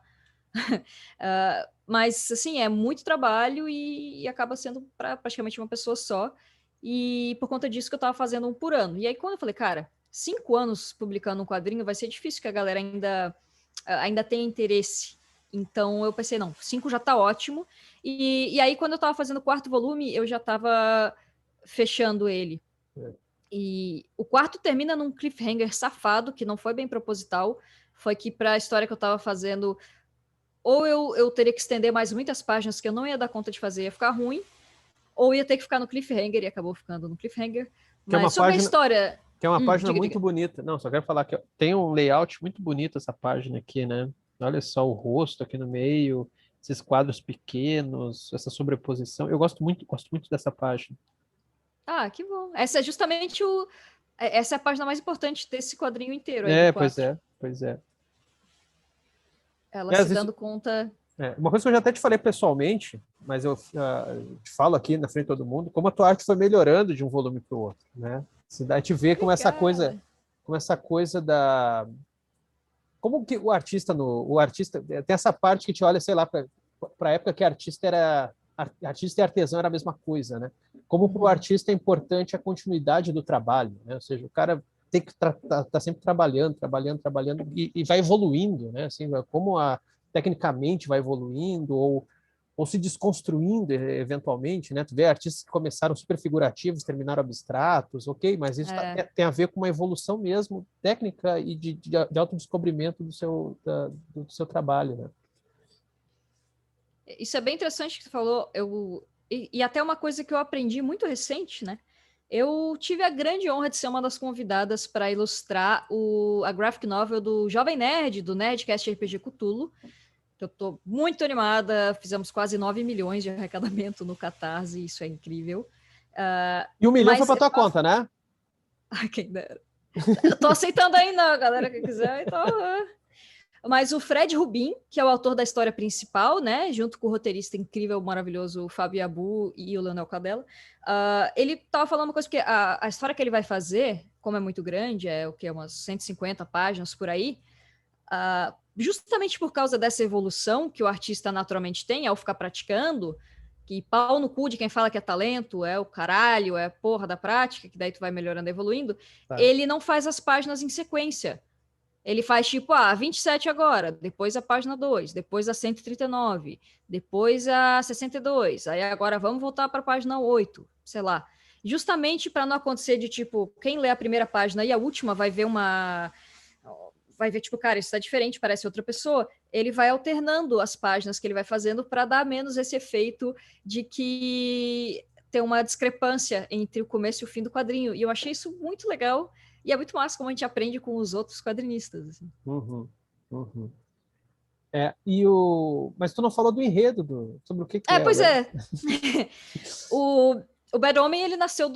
Mas, assim, é muito trabalho e acaba sendo praticamente uma pessoa só. E por conta disso que eu estava fazendo 1 por ano. E aí, quando eu falei, cara, 5 anos publicando um quadrinho vai ser difícil que a galera ainda tenha interesse. Então, eu pensei, não, 5 já está ótimo. E aí, quando eu estava fazendo o 4º volume, eu já estava fechando ele. E o 4º termina num cliffhanger safado, que não foi bem proposital. Foi que para a história que eu estava fazendo, ou eu teria que estender mais muitas páginas que eu não ia dar conta de fazer, ia ficar ruim, ou ia ter que ficar no cliffhanger, e acabou ficando no cliffhanger. Mas sobre a história... Que é uma página muito bonita. Não, só quero falar que tem um layout muito bonito essa página aqui, né? Olha só o rosto aqui no meio, esses quadros pequenos, essa sobreposição. Eu gosto muito dessa página. Que bom. Essa é justamente essa é a página mais importante desse quadrinho inteiro. Pois é. Ela se dando conta... uma coisa que eu já até te falei pessoalmente, mas eu te falo aqui na frente de todo mundo, como a tua arte foi melhorando de um volume para o outro, né? A gente vê como essa coisa da... Como que o artista tem essa parte que te olha, sei lá, para a época que artista e artesão era a mesma coisa, né? Como para o artista é importante a continuidade do trabalho, né? Ou seja, o cara tem que tá sempre trabalhando e vai evoluindo, né? Assim, como tecnicamente vai evoluindo ou se desconstruindo eventualmente, né? Tu vê artistas que começaram super figurativos, terminaram abstratos, ok, mas isso tem a ver com uma evolução mesmo técnica e de autodescobrimento do seu trabalho, né? Isso é bem interessante que você falou. E até uma coisa que eu aprendi muito recente, né? Eu tive a grande honra de ser uma das convidadas para ilustrar a graphic novel do Jovem Nerd, do Nerdcast RPG Cthulhu. Eu estou muito animada, fizemos quase 9 milhões de arrecadamento no Catarse, isso é incrível. E 1 milhão foi para tua conta, né? Quem dera. Eu tô aceitando ainda, galera que quiser, então... Mas o Fred Rubin, que é o autor da história principal, né, junto com o roteirista incrível, maravilhoso Fábio Abu e o Leonel Cadella, ele estava falando uma coisa, porque a história que ele vai fazer, como é muito grande, é o que, umas 150 páginas por aí, justamente por causa dessa evolução que o artista naturalmente tem ao ficar praticando, que pau no cu de quem fala que é talento, é o caralho, é a porra da prática, que daí tu vai melhorando, evoluindo, ele não faz as páginas em sequência. Ele faz tipo, 27 agora, depois a página 2, depois a 139, depois a 62, aí agora vamos voltar para a página 8, sei lá. Justamente para não acontecer de tipo, quem lê a primeira página e a última vai ver tipo, cara, isso está diferente, parece outra pessoa. Ele vai alternando as páginas que ele vai fazendo para dar menos esse efeito de que tem uma discrepância entre o começo e o fim do quadrinho. E eu achei isso muito legal. E é muito massa como a gente aprende com os outros quadrinistas. Assim. Mas tu não falou do enredo, sobre o que é. Pois é. O Bad Homem, ele nasceu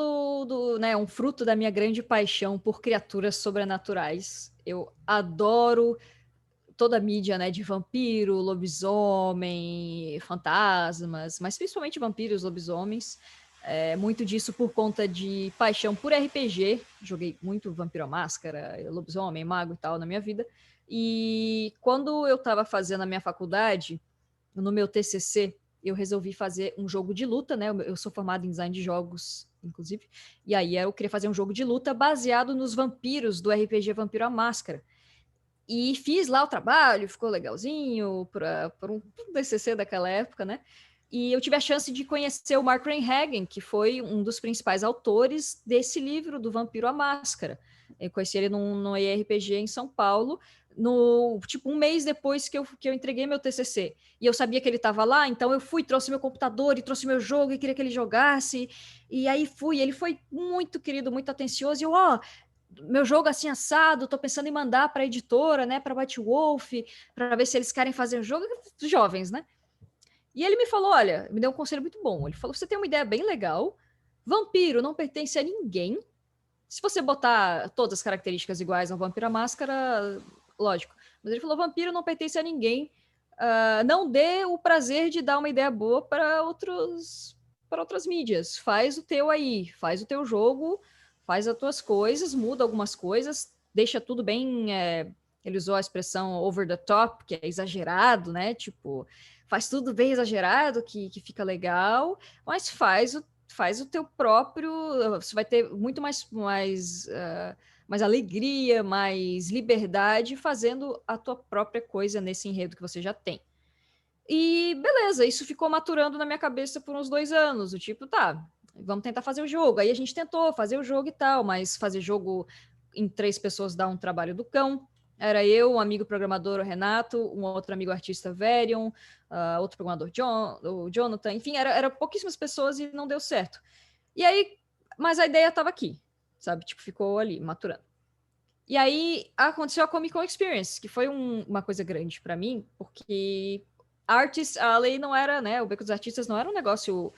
né, um fruto da minha grande paixão por criaturas sobrenaturais. Eu adoro toda a mídia, né, de vampiro, lobisomem, fantasmas, mas principalmente vampiros, lobisomens. Muito disso por conta de paixão por RPG. Joguei muito Vampiro à Máscara, lobisomem, mago e tal na minha vida. E quando eu estava fazendo a minha faculdade, no meu TCC, eu resolvi fazer um jogo de luta, né? Eu sou formada em design de jogos, inclusive. E aí eu queria fazer um jogo de luta baseado nos vampiros do RPG Vampiro à Máscara. E fiz lá o trabalho, ficou legalzinho, por um TCC daquela época, né? E eu tive a chance de conhecer o Mark Rein-Hagen, que foi um dos principais autores desse livro, do Vampiro à Máscara. Eu conheci ele no IRPG em São Paulo, tipo um mês depois que eu entreguei meu TCC. E eu sabia que ele estava lá, então eu fui, trouxe meu computador e trouxe meu jogo e queria que ele jogasse. E aí fui, ele foi muito querido, muito atencioso. E eu, meu jogo assim assado, tô pensando em mandar para a editora, né, para Batwolf, para ver se eles querem fazer um jogo. Jovens, né? E ele me falou, olha, me deu um conselho muito bom. Ele falou, você tem uma ideia bem legal, vampiro não pertence a ninguém. Se você botar todas as características iguais ao Vampiro à Máscara, lógico. Mas ele falou, vampiro não pertence a ninguém. Não dê o prazer de dar uma ideia boa para outras mídias. Faz o teu aí, faz o teu jogo, faz as tuas coisas, muda algumas coisas, deixa tudo bem. Ele usou a expressão over the top, que é exagerado, né? Tipo, faz tudo bem exagerado, que fica legal, mas faz o teu próprio. Você vai ter muito mais alegria, mais liberdade fazendo a tua própria coisa nesse enredo que você já tem. E beleza, isso ficou maturando na minha cabeça por uns 2 anos. O tipo, tá, vamos tentar fazer o jogo. Aí a gente tentou fazer o jogo e tal, mas fazer jogo em 3 pessoas dá um trabalho do cão. Era eu, um amigo programador, o Renato, um outro amigo artista, Verion, outro programador, o Jonathan. Enfim, era pouquíssimas pessoas e não deu certo. E aí, mas a ideia estava aqui, sabe? Tipo, ficou ali, maturando. E aí aconteceu a Comic Con Experience, que foi uma coisa grande para mim, porque a lei não era, né? O Beco dos Artistas não era um negócio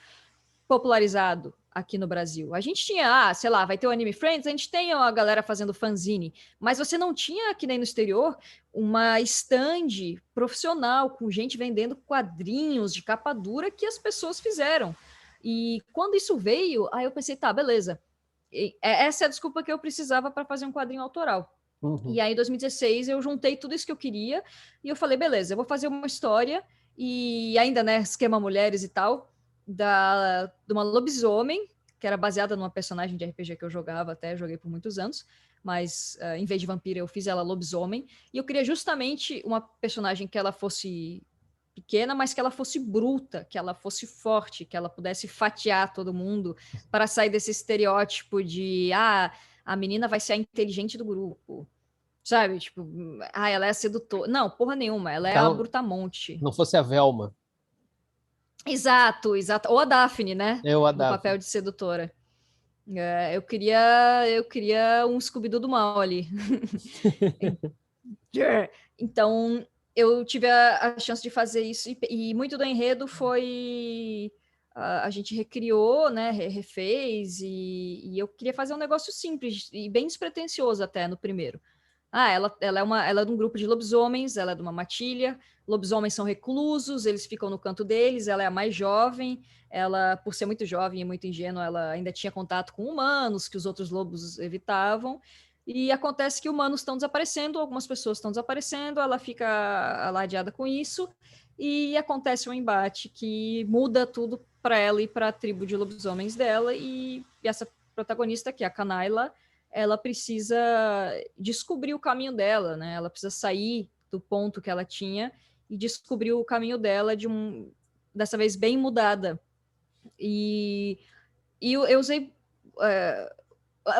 popularizado aqui no Brasil. A gente tinha, sei lá, vai ter o Anime Friends, a gente tem a galera fazendo fanzine, mas você não tinha, que nem no exterior, uma stand profissional com gente vendendo quadrinhos de capa dura que as pessoas fizeram. E quando isso veio, aí eu pensei, tá, beleza. Essa é a desculpa que eu precisava para fazer um quadrinho autoral. E aí, em 2016, eu juntei tudo isso que eu queria e eu falei, beleza, eu vou fazer uma história e ainda, né, esquema mulheres e tal, de uma lobisomem, que era baseada numa personagem de RPG que eu joguei por muitos anos, mas em vez de vampira eu fiz ela lobisomem, e eu queria justamente uma personagem que ela fosse pequena, mas que ela fosse bruta, que ela fosse forte, que ela pudesse fatiar todo mundo para sair desse estereótipo de a menina vai ser a inteligente do grupo, sabe? Tipo, ela é a sedutora. Não, porra nenhuma, ela é a Brutamonte. Não fosse a Velma. Exato. Ou a Daphne, né? A no Daphne. papel de sedutora. Eu queria um Scooby-Doo do mal ali. Então, eu tive a chance de fazer isso, e muito do enredo foi... a gente recriou, né, refez, e eu queria fazer um negócio simples e bem despretensioso até no primeiro. ela é de um grupo de lobisomens, ela é de uma matilha, lobisomens são reclusos, eles ficam no canto deles, ela é a mais jovem, ela, por ser muito jovem e muito ingênua, ela ainda tinha contato com humanos, que os outros lobos evitavam, e acontece que humanos estão desaparecendo, algumas pessoas estão desaparecendo, ela fica alardeada com isso, e acontece um embate que muda tudo para ela e para a tribo de lobisomens dela, e essa protagonista, que é a Kanaila, ela precisa descobrir o caminho dela, né? Ela precisa sair do ponto que ela tinha e descobrir o caminho dela dessa vez bem mudada. E eu usei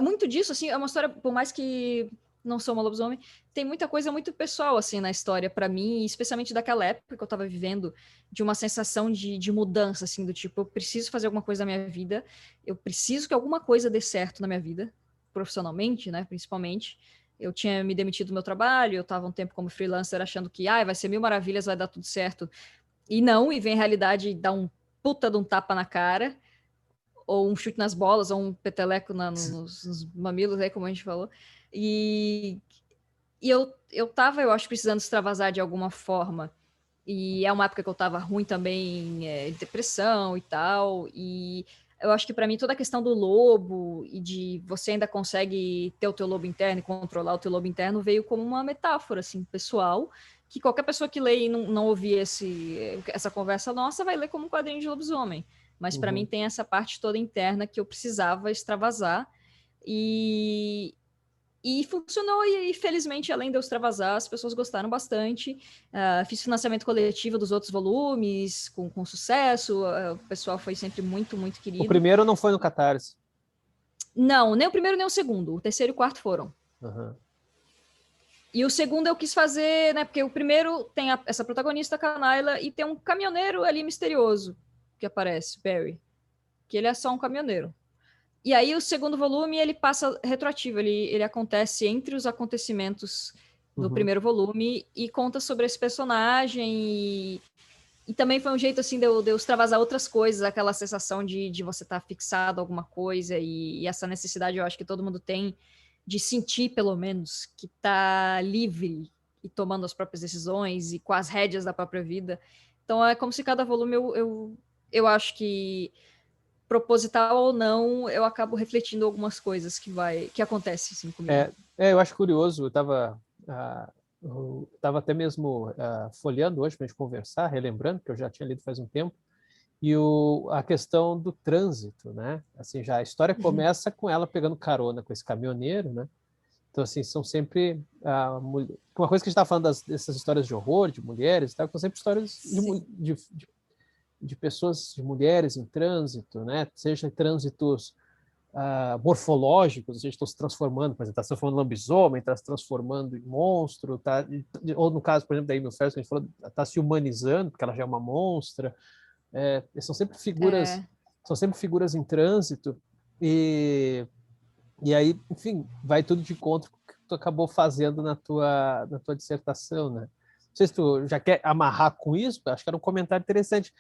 muito disso, assim, é uma história, por mais que não sou uma lobisomem, tem muita coisa muito pessoal, assim, na história para mim, especialmente daquela época que eu estava vivendo, de uma sensação de mudança, assim, do tipo, eu preciso fazer alguma coisa na minha vida, eu preciso que alguma coisa dê certo na minha vida, profissionalmente, né, principalmente. Eu tinha me demitido do meu trabalho, eu estava um tempo como freelancer achando que, vai ser mil maravilhas, vai dar tudo certo, e não, e vem a realidade e dá um puta de um tapa na cara, ou um chute nas bolas, ou um peteleco nos mamilos, aí, como a gente falou. E eu tava, eu acho, precisando extravasar de alguma forma. E é uma época que eu tava ruim também, de depressão e tal. E eu acho que para mim toda a questão do lobo e de você ainda consegue ter o teu lobo interno e controlar o teu lobo interno veio como uma metáfora, assim, pessoal, que qualquer pessoa que lê e não ouvir essa conversa nossa vai ler como um quadrinho de lobisomem. Mas para mim tem essa parte toda interna que eu precisava extravasar. E funcionou, e felizmente, além de eu extravasar, as pessoas gostaram bastante. Fiz financiamento coletivo dos outros volumes com sucesso. O pessoal foi sempre muito, muito O querido. primeiro não foi no Catarse? Não, nem o primeiro nem o segundo. O terceiro e o quarto foram. Uhum. E o segundo eu quis fazer, né? Porque o primeiro tem essa protagonista, Kanaila, e tem um caminhoneiro ali misterioso que aparece, Barry. Que ele é só um caminhoneiro. E aí o segundo volume, ele passa retroativo, ele acontece entre os acontecimentos do primeiro volume e conta sobre esse personagem e também foi um jeito, assim, de eu extravasar outras coisas, aquela sensação de você estar fixado a alguma coisa e essa necessidade, eu acho que todo mundo tem de sentir, pelo menos, que está livre e tomando as próprias decisões e com as rédeas da própria vida. Então é como se cada volume eu acho que proposital ou não, eu acabo refletindo algumas coisas que acontecem assim comigo. Eu acho curioso, eu estava até mesmo folheando hoje para a gente conversar, relembrando, que eu já tinha lido faz um tempo, e a questão do trânsito, né? Assim, já a história começa com ela pegando carona com esse caminhoneiro, né? Então, assim, são sempre uma coisa que a gente está falando dessas histórias de horror, de mulheres, tá? São sempre histórias de pessoas, de mulheres em trânsito, né? Seja em trânsitos morfológicos, a gente está se transformando, por exemplo, está se transformando em lobisomem, está se transformando em monstro, ou no caso, por exemplo, da Amy Ferris, que a gente falou, está se humanizando, porque ela já é uma monstra. São sempre figuras em trânsito, e aí, enfim, vai tudo de encontro com o que tu acabou fazendo na tua dissertação, né? Não sei se tu já quer amarrar com isso, acho que era um comentário interessante,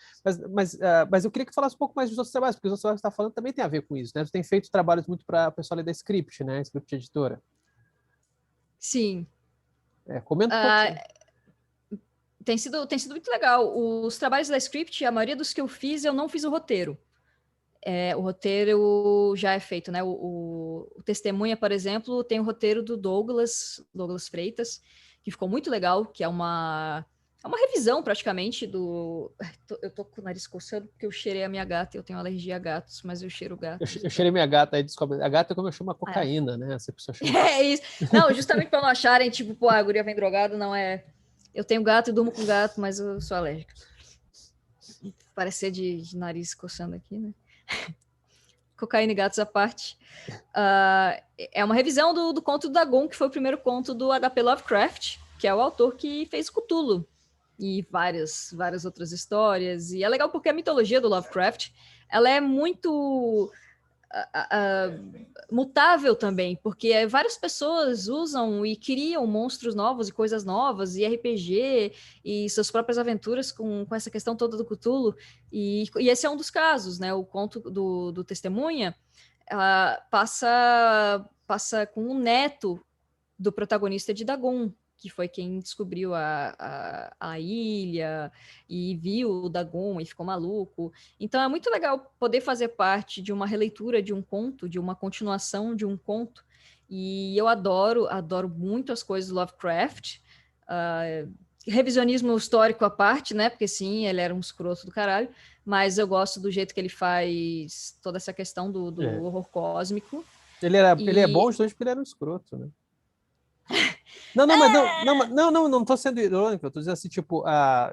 mas eu queria que tu falasse um pouco mais dos outros trabalhos, porque os outros trabalhos que você está falando também tem a ver com isso, né? Tu tem feito trabalhos muito para o pessoal ali da Script, né? Script Editora. Sim. Comenta um pouco sobre. Tem sido muito legal. Os trabalhos da Script, a maioria dos que eu fiz, eu não fiz o roteiro. O roteiro já é feito, né? O Testemunha, por exemplo, tem o roteiro do Douglas Freitas, que ficou muito legal, que é uma revisão praticamente do. Eu tô com o nariz coçando porque eu cheirei a minha gata, eu tenho alergia a gatos, mas eu cheiro gatos. Eu cheirei minha gata, aí descobre. A gata é como eu chamo a cocaína, né? Essa pessoa chama. É isso. Não, justamente para não acharem, tipo, pô, a guria vem drogada, não é. Eu tenho gato e durmo com gato, mas eu sou alérgica. Parecer de nariz coçando aqui, né? Cocaína e gatos à parte. É uma revisão do conto do Dagon, que foi o primeiro conto do H.P. Lovecraft, que é o autor que fez Cthulhu. E várias outras histórias. E é legal porque a mitologia do Lovecraft, ela é muito mutável também, porque várias pessoas usam e criam monstros novos e coisas novas, e RPG, e suas próprias aventuras com essa questão toda do Cthulhu, e esse é um dos casos, né? O conto do Testemunha passa com um neto do protagonista de Dagon, que foi quem descobriu a ilha e viu o Dagon e ficou maluco. Então é muito legal poder fazer parte de uma releitura de um conto, de uma continuação de um conto. E eu adoro muito as coisas do Lovecraft. Revisionismo histórico à parte, né? Porque sim, ele era um escroto do caralho, mas eu gosto do jeito que ele faz toda essa questão do horror cósmico. Ele é bom justamente porque ele era um escroto, né? Não tô sendo irônico, eu tô dizendo assim, tipo,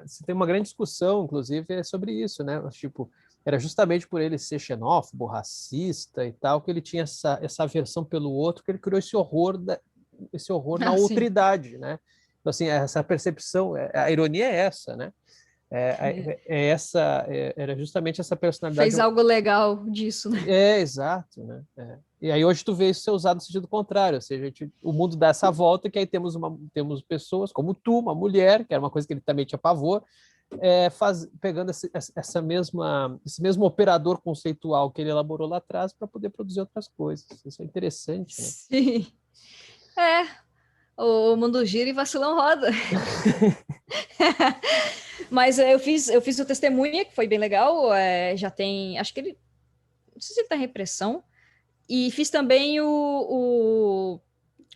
você tem uma grande discussão, inclusive, sobre isso, né? Tipo, era justamente por ele ser xenófobo, racista e tal, que ele tinha essa aversão pelo outro, que ele criou esse horror na outridade, né? Então, assim, essa percepção, a ironia é essa, né? Era justamente essa personalidade. Fez algo legal disso, né? Exato, né? E aí hoje tu vê isso ser usado no sentido contrário, ou seja, o mundo dá essa volta que aí temos pessoas como tu, uma mulher, que era uma coisa que ele também tinha pavor, pegando esse mesmo operador conceitual que ele elaborou lá atrás para poder produzir outras coisas. Isso é interessante, né? Sim. O mundo gira e vacilão roda. Mas eu fiz o Testemunha, que foi bem legal. Já tem, acho que ele, não sei se ele tá em repressão. E fiz também o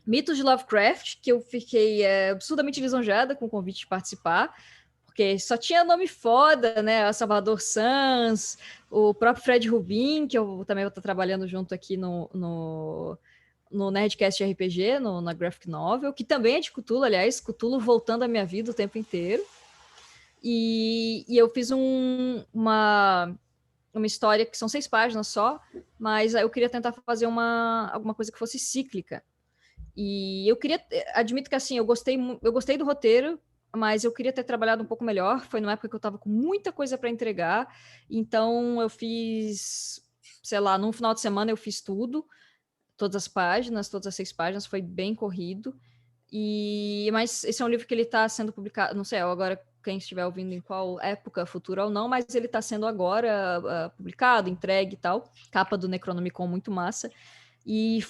Mitos de Lovecraft, que eu fiquei absurdamente lisonjeada com o convite de participar, porque só tinha nome foda, né? A Salvador Sanz, o próprio Fred Rubin, que eu também vou estar trabalhando junto aqui no Nerdcast RPG, na Graphic Novel, que também é de Cthulhu, aliás, Cthulhu voltando à minha vida o tempo inteiro. E eu fiz uma história que são 6 páginas só, mas eu queria tentar fazer alguma coisa que fosse cíclica. E eu queria, admito que assim, eu gostei do roteiro, mas eu queria ter trabalhado um pouco melhor. Foi numa época que eu estava com muita coisa para entregar, então eu fiz, sei lá, num final de semana eu fiz tudo, todas as páginas, todas as 6 páginas, foi bem corrido. Mas esse é um livro que ele está sendo publicado, não sei agora quem estiver ouvindo em qual época, futura ou não, mas ele está sendo agora publicado, entregue e tal. Capa do Necronomicon muito massa. E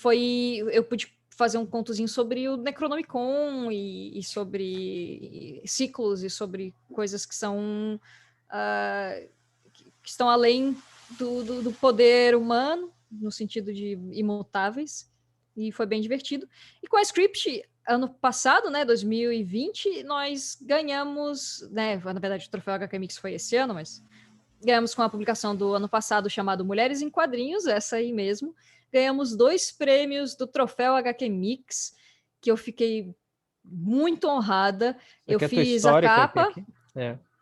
eu pude fazer um contozinho sobre o Necronomicon e sobre ciclos e sobre coisas que são que estão além do poder humano, no sentido de imutáveis, e foi bem divertido. E com a Script, ano passado, né, 2020, nós ganhamos, né, na verdade o troféu HQ Mix foi esse ano, mas ganhamos com a publicação do ano passado chamado Mulheres em Quadrinhos, essa aí mesmo. Ganhamos 2 prêmios do troféu HQ Mix, que eu fiquei muito honrada. Eu fiz a capa.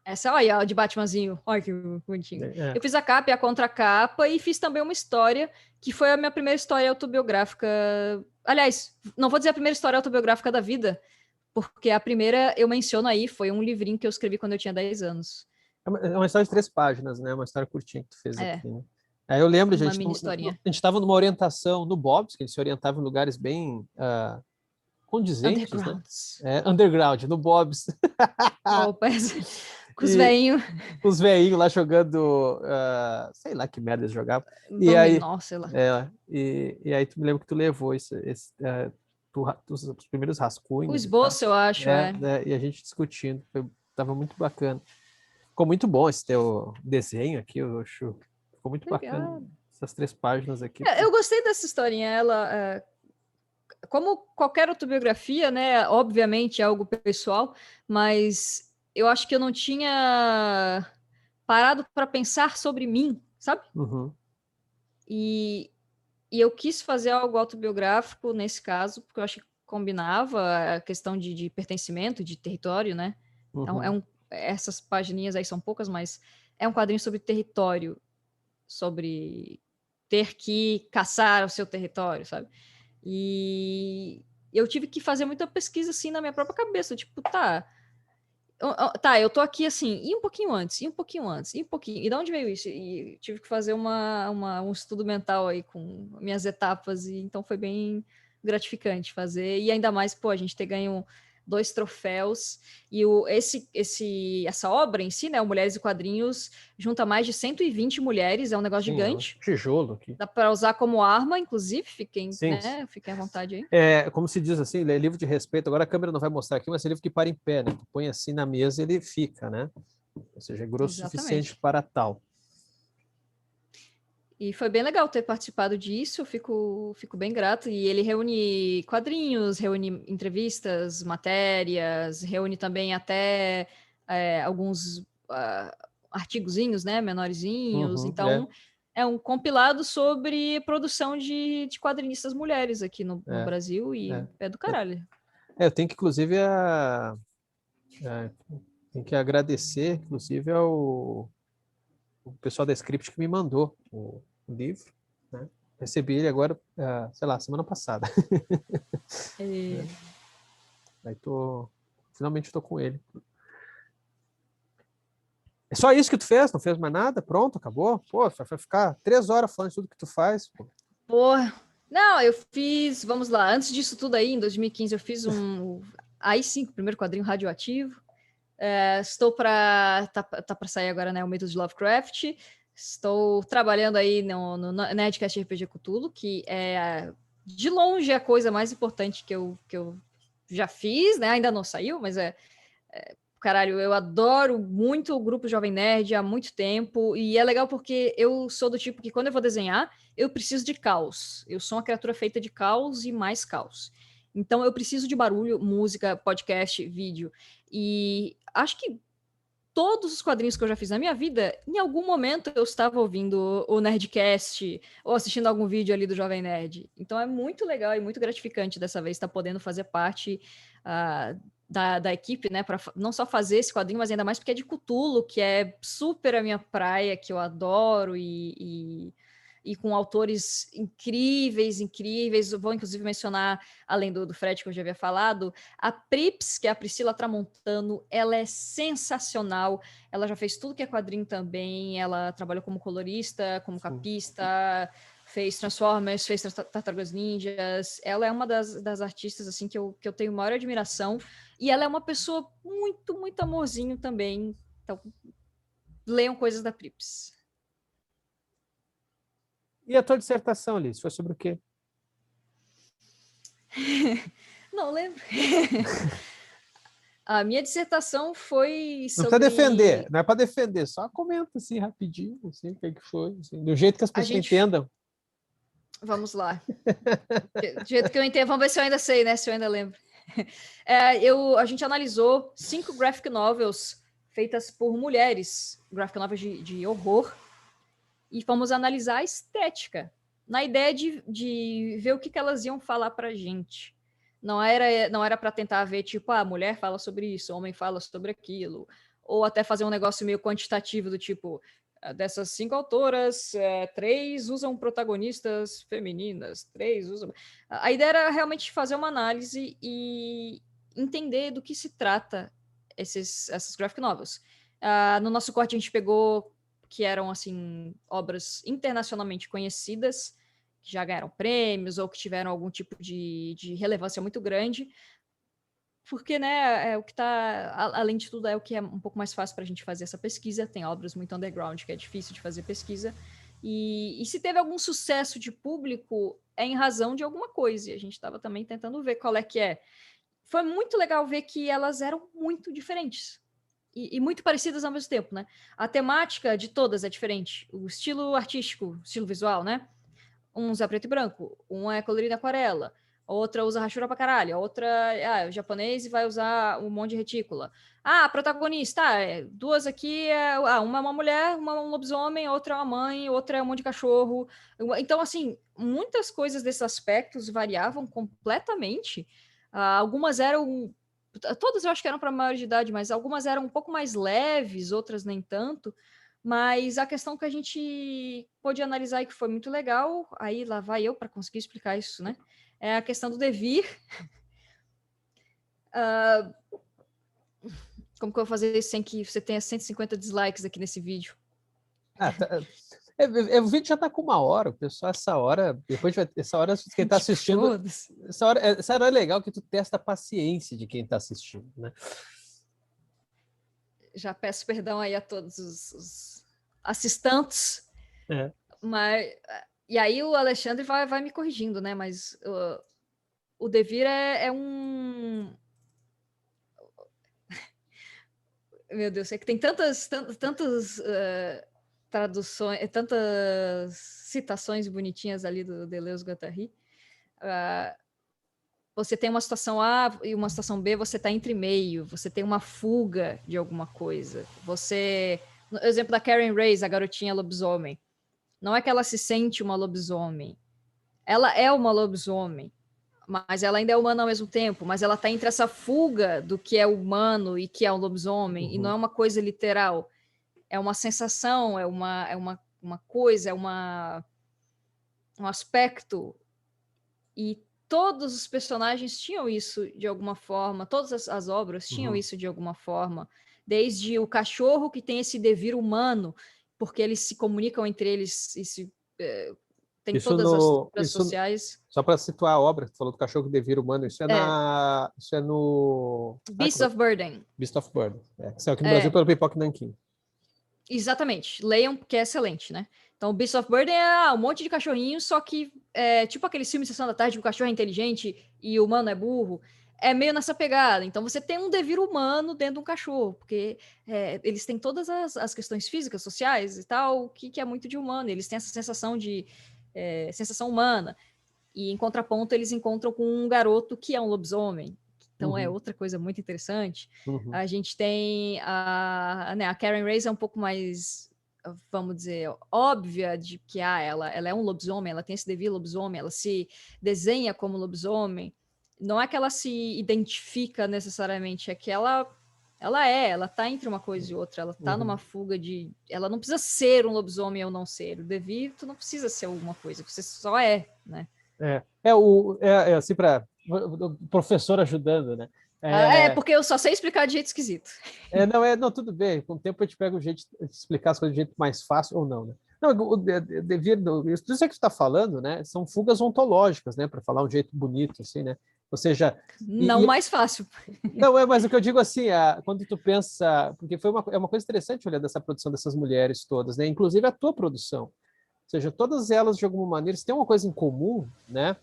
Essa, olha, de Batmanzinho. Olha que bonitinho. Eu fiz a capa e a contracapa e fiz também uma história, que foi a minha primeira história autobiográfica. Aliás, não vou dizer a primeira história autobiográfica da vida, porque a primeira eu menciono aí, foi um livrinho que eu escrevi quando eu tinha 10 anos. É uma história de 3 páginas, né? Uma história curtinha que tu fez aqui, né? Aí eu lembro, a gente estava numa orientação no Bob's, que ele se orientava em lugares bem condizentes, Undergrounds. né? Underground, no Bob's. Com os veinhos. Os veinhos lá jogando, sei lá que merda eles jogavam. Dominó, sei lá. E aí tu me lembra que tu levou os primeiros rascunhos. O esboço, eu acho, E a gente discutindo. Tava muito bacana. Ficou muito bom esse teu desenho aqui, eu acho. Ficou muito bacana. Essas 3 páginas aqui. Eu gostei dessa historinha. Ela, como qualquer autobiografia, né? Obviamente é algo pessoal, mas eu acho que eu não tinha parado para pensar sobre mim, sabe? Uhum. E eu quis fazer algo autobiográfico nesse caso, porque eu acho que combinava a questão de pertencimento, de território, né? Então, essas pagininhas aí são poucas, mas é um quadrinho sobre território, sobre ter que caçar o seu território, sabe? E eu tive que fazer muita pesquisa, assim, na minha própria cabeça, tipo, eu tô aqui, assim, e um pouquinho antes, e um pouquinho antes, e um pouquinho, e de onde veio isso? E tive que fazer um estudo mental aí com minhas etapas, e então foi bem gratificante fazer, e ainda mais, pô, a gente ter ganho 2 troféus, e essa obra em si, né, o Mulheres e Quadrinhos, junta mais de 120 mulheres, é um negócio gigante. É um tijolo aqui. Dá para usar como arma, inclusive, fiquem, Sim. né, fiquem à vontade aí. Como se diz assim, é livro de respeito. Agora a câmera não vai mostrar aqui, mas é livro que para em pé, né? Tu põe assim na mesa e ele fica, né? Ou seja, é grosso o suficiente para tal. E foi bem legal ter participado disso, fico bem grato. E ele reúne quadrinhos, reúne entrevistas, matérias, reúne também até alguns artigozinhos, né, menorzinhos. Então, é um compilado sobre produção de quadrinistas mulheres aqui no Brasil, e é do caralho. Eu tenho que, inclusive, tenho que agradecer, inclusive, o pessoal da Script que me mandou o livro, né? Recebi ele agora, sei lá, semana passada. Aí finalmente estou com ele. É só isso que tu fez? Não fez mais nada? Pronto, acabou? Pô, vai ficar 3 horas falando de tudo que tu faz. Porra. Não, eu fiz, vamos lá, antes disso tudo aí, em 2015, eu fiz aí sim, o primeiro quadrinho radioativo. Estou tá para sair agora, né, o Mito de Lovecraft. Estou trabalhando aí no Nerdcast RPG Cthulhu, que é de longe a coisa mais importante que eu já fiz, né? Ainda não saiu, mas caralho, eu adoro muito o grupo Jovem Nerd há muito tempo, e é legal porque eu sou do tipo que quando eu vou desenhar, eu preciso de caos. Eu sou uma criatura feita de caos e mais caos. Então eu preciso de barulho, música, podcast, vídeo. E acho que todos os quadrinhos que eu já fiz na minha vida, em algum momento eu estava ouvindo o Nerdcast ou assistindo algum vídeo ali do Jovem Nerd. Então é muito legal e muito gratificante dessa vez estar podendo fazer parte da equipe, né? Para não só fazer esse quadrinho, mas ainda mais porque é de Cthulhu, que é super a minha praia, que eu adoro e com autores incríveis, incríveis. Eu vou, inclusive, mencionar, além do Fred, que eu já havia falado, a Prips, que é a Priscila Tramontano. Ela é sensacional. Ela já fez tudo que é quadrinho também. Ela trabalhou como colorista, como capista, fez Transformers, fez Tartarugas Ninjas. Ela é uma das artistas assim que eu tenho maior admiração. E ela é uma pessoa muito, muito amorzinho também. Então, leiam coisas da Prips. E a tua dissertação, Alice, foi sobre o quê? Não lembro. A minha dissertação foi sobre... Não precisa defender, não é para defender, só comenta assim rapidinho, assim, o que foi, assim, do jeito que as pessoas entendam. Vamos lá. Do jeito que eu entendo, vamos ver se eu ainda sei, né? Se eu ainda lembro. A gente analisou 5 graphic novels feitas por mulheres, graphic novels de horror, e fomos analisar a estética, na ideia de ver o que elas iam falar pra gente. Não era para tentar ver, tipo, a mulher fala sobre isso, o homem fala sobre aquilo, ou até fazer um negócio meio quantitativo do tipo, dessas 5 autoras, 3 usam protagonistas femininas, 3 usam... A ideia era realmente fazer uma análise e entender do que se trata essas graphic novels. No nosso corte a gente pegou que eram, assim, obras internacionalmente conhecidas, que já ganharam prêmios ou que tiveram algum tipo de relevância muito grande, porque, né, o que está, além de tudo, é o que é um pouco mais fácil para a gente fazer essa pesquisa. Tem obras muito underground, que é difícil de fazer pesquisa, e se teve algum sucesso de público, é em razão de alguma coisa, e a gente estava também tentando ver qual é que é. Foi muito legal ver que elas eram muito diferentes. E muito parecidas ao mesmo tempo, né? A temática de todas é diferente. O estilo artístico, estilo visual, né? Um usa preto e branco, um é colorido em aquarela, a outra usa rachura pra caralho, a outra é o japonês e vai usar um monte de retícula. A protagonista, duas aqui, uma é uma mulher, uma é um lobisomem, outra é uma mãe, outra é um monte de cachorro. Então, assim, muitas coisas desses aspectos variavam completamente. Algumas eram... Todas eu acho que eram para maior de idade, mas algumas eram um pouco mais leves, outras nem tanto. Mas a questão que a gente pôde analisar e que foi muito legal, aí lá vai eu para conseguir explicar isso, né? É a questão do devir. Como que eu vou fazer isso sem que você tenha 150 dislikes aqui nesse vídeo? O vídeo já está com 1 hora, o pessoal, essa hora quem está assistindo, essa hora é legal que tu testa a paciência de quem está assistindo, né? Já peço perdão aí a todos os assistentes, e aí o Alexandre vai me corrigindo, né? Mas o Devir é um... Meu Deus, é que tem tantas traduções, tantas citações bonitinhas ali do Deleuze-Guattari. Você tem uma situação A e uma situação B, você está entre meio, você tem uma fuga de alguma coisa. No exemplo da Karen Reyes, a garotinha lobisomem, não é que ela se sente uma lobisomem, ela é uma lobisomem, mas ela ainda é humana ao mesmo tempo, mas ela está entre essa fuga do que é humano e que é um lobisomem, e não é uma coisa literal, é uma sensação, é uma coisa, é um aspecto, e todos os personagens tinham isso de alguma forma, todas as obras tinham isso de alguma forma, desde o cachorro que tem esse devir humano, porque eles se comunicam entre eles e tem isso todas as obras sociais. Só para situar a obra, tu falou do cachorro que devir humano, isso é no... Beast of Burden. Beast of Burden, que saiu aqui no Brasil pelo Pipoca Nanquim. Exatamente, leiam porque é excelente, né? Então, Beast of Burden é um monte de cachorrinho, só que tipo aquele filme Sessão da Tarde, que o cachorro é inteligente e o humano é burro, é meio nessa pegada. Então, você tem um devir humano dentro de um cachorro, porque eles têm todas as questões físicas, sociais e tal, que é muito de humano. Eles têm essa sensação de sensação humana. E, em contraponto, eles encontram com um garoto que é um lobisomem. Então, é outra coisa muito interessante. A gente tem a Karen Reyes é um pouco mais, vamos dizer, óbvia de que ela é um lobisomem, ela tem esse devir lobisomem, ela se desenha como lobisomem. Não é que ela se identifica necessariamente, é que ela tá entre uma coisa e outra, ela tá numa fuga de... Ela não precisa ser um lobisomem ou não ser. O devir, tu não precisa ser alguma coisa, você só é, né? Assim, para o professor ajudando, né? Porque eu só sei explicar de jeito esquisito. Não, tudo bem. Com o tempo a gente pega o jeito de explicar as coisas de jeito mais fácil ou não, né? Não, isso que você está falando, né? São fugas ontológicas, né? Para falar um jeito bonito, assim, né? Ou seja, não mais fácil. Não, mas o que eu digo assim, quando tu pensa, porque é uma coisa interessante olhar dessa produção dessas mulheres todas, né? Inclusive a tua produção. Ou seja, todas elas, de alguma maneira, se tem uma coisa em comum, né?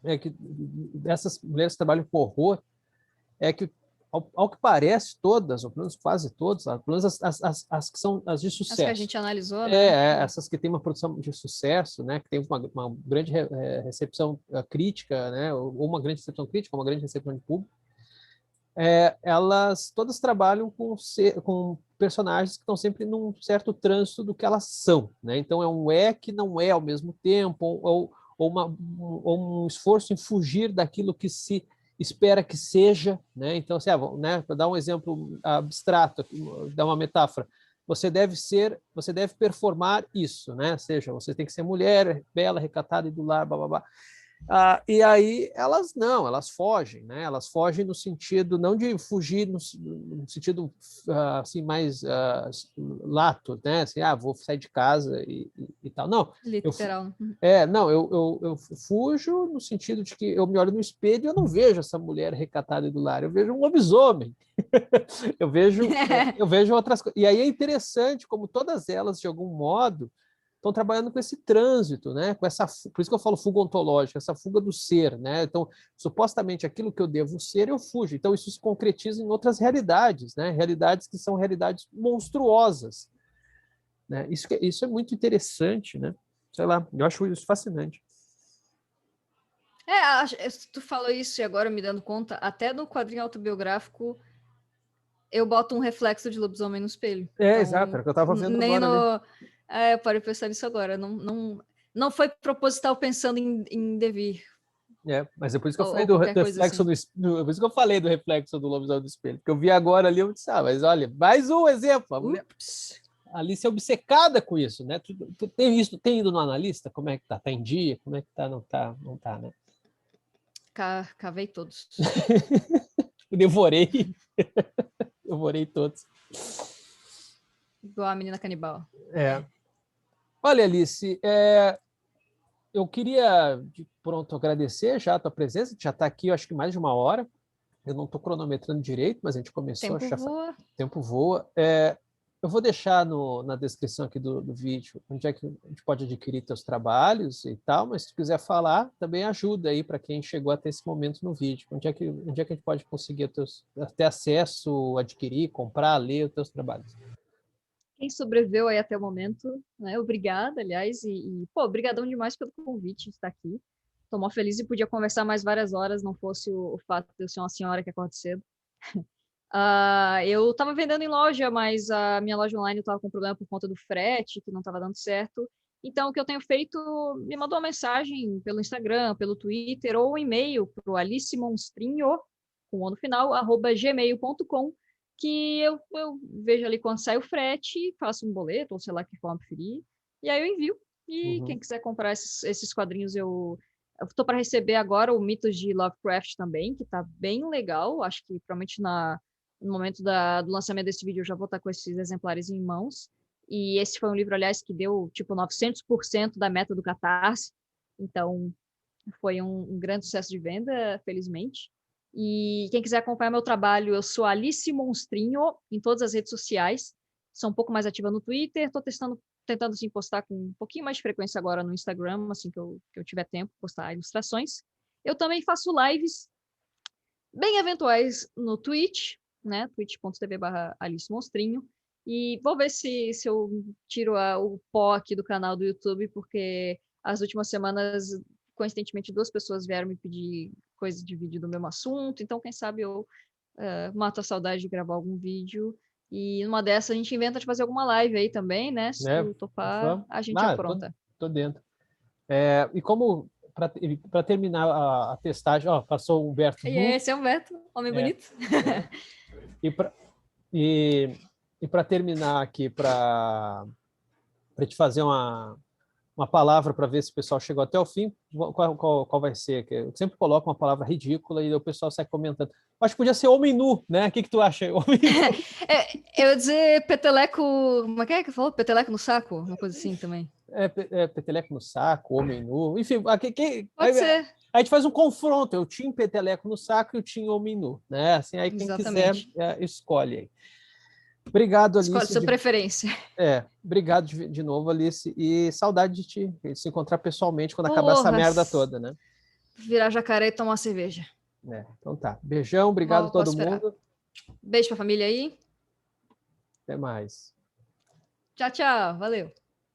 É que essas mulheres que trabalham com horror, é que, ao que parece, todas, ou pelo menos quase todas, pelo menos as que são as de sucesso. As que a gente analisou, né? Essas que têm uma produção de sucesso, né? Que tem uma grande recepção crítica, né? Ou uma grande recepção crítica, uma grande recepção de público. Elas todas trabalham com personagens que estão sempre num certo trânsito do que elas são, né? Então é um que não é ao mesmo tempo, ou um esforço em fugir daquilo que se espera que seja, né? Então, né, para dar um exemplo abstrato, dar uma metáfora, você deve performar isso, né? Ou seja, você tem que ser mulher, bela, recatada e do lar, blá, blá, blá. E aí elas fogem, né? Elas fogem no sentido, não de fugir no sentido assim, mais lato, né? Assim, vou sair de casa e tal. Não. Literal. Eu fujo no sentido de que eu me olho no espelho e eu não vejo essa mulher recatada e do lar, eu vejo um lobisomem. eu vejo outras coisas. E aí é interessante como todas elas, de algum modo, estão trabalhando com esse trânsito, né? Por isso que eu falo fuga ontológica, essa fuga do ser, né? Então, supostamente aquilo que eu devo ser, eu fujo. Então, isso se concretiza em outras realidades, né? Realidades que são realidades monstruosas, né? Isso é muito interessante, né? Sei lá, eu acho isso fascinante. Tu falou isso e agora me dando conta, até no quadrinho autobiográfico eu boto um reflexo de lobisomem no espelho. Então, exato, era o que eu estava vendo nem agora. Eu parei pensar nisso agora. Não foi proposital pensando em devir. Mas é por isso que eu falei do reflexo assim. Por isso que eu falei do reflexo do lobisomem do espelho. Porque eu vi agora ali, eu disse, mas olha, mais um exemplo. A mulher, a Alice é obcecada com isso, né? Tu tem ido no analista? Como é que tá? Tá em dia? Como é que tá? Não tá, né? Cavei todos. Devorei. Devorei todos. Igual a menina canibal. Olha, Alice, eu queria, de pronto, agradecer já a tua presença, já está aqui, eu acho que mais de uma hora. Eu não estou cronometrando direito, mas a gente começou, Tempo já voa. o tempo voa. Eu vou deixar na descrição aqui do vídeo onde é que a gente pode adquirir teus trabalhos e tal, mas se tu quiser falar, também ajuda aí para quem chegou até esse momento no vídeo. Onde é que a gente pode conseguir ter acesso, adquirir, comprar, ler os teus trabalhos? Quem sobreviveu aí até o momento, né? Obrigada, aliás, pô, obrigadão demais pelo convite de estar aqui. Tô mó feliz e podia conversar mais várias horas, não fosse o fato de eu ser uma senhora que acorda cedo. Eu estava vendendo em loja, mas a minha loja online estava com problema por conta do frete, que não estava dando certo. Então, o que eu tenho feito, me mandou uma mensagem pelo Instagram, pelo Twitter ou um e-mail para o alicemonstrinho, com o no final, @gmail.com, que eu vejo ali quando sai o frete, faço um boleto, ou sei lá que forma preferir, e aí eu envio. E quem quiser comprar esses quadrinhos, eu estou para receber agora o Mitos de Lovecraft também, que está bem legal. Acho que provavelmente no momento do lançamento desse vídeo eu já vou estar com esses exemplares em mãos. E esse foi um livro, aliás, que deu tipo 900% da meta do Catarse. Então, foi um grande sucesso de venda, felizmente. E quem quiser acompanhar meu trabalho, eu sou Alice Monstrinho em todas as redes sociais. Sou um pouco mais ativa no Twitter, estou tentando assim, postar com um pouquinho mais de frequência agora no Instagram, assim que eu tiver tempo, postar ilustrações. Eu também faço lives bem eventuais no Twitch, né? twitch.tv/Alice Monstrinho. E vou ver se eu tiro o pó aqui do canal do YouTube, porque as últimas semanas, coincidentemente, 2 pessoas vieram me pedir coisa de vídeo do mesmo assunto. Então, quem sabe eu mato a saudade de gravar algum vídeo. E numa dessas a gente inventa de fazer alguma live aí também, né? Se tu topar, Vamos. a gente apronta. Tô dentro. E como, para terminar a testagem, passou o Humberto E Du. esse é o Beto, homem bonito. E para terminar aqui, para te fazer uma palavra para ver se o pessoal chegou até o fim, qual vai ser? Eu sempre coloco uma palavra ridícula e o pessoal sai comentando. Acho que podia ser homem nu, né? O que tu acha? Homem nu. Eu ia dizer peteleco. Como é que falou? Peteleco no saco? Uma coisa assim também. Peteleco no saco, homem nu. Enfim, Pode ser. a gente faz um confronto. Eu tinha peteleco no saco e eu tinha homem nu, né? Assim, aí quem quiser Exatamente. escolhe aí. Obrigado, Escolhe Alice. sua preferência. Obrigado de novo, Alice. E saudade de ti, de se encontrar pessoalmente quando acabar essa Porra, merda toda, né? virar jacaré e tomar uma cerveja. Então tá. Beijão, obrigado a Mal posso todo esperar. mundo. Beijo pra família aí. Até mais. Tchau, tchau. Valeu.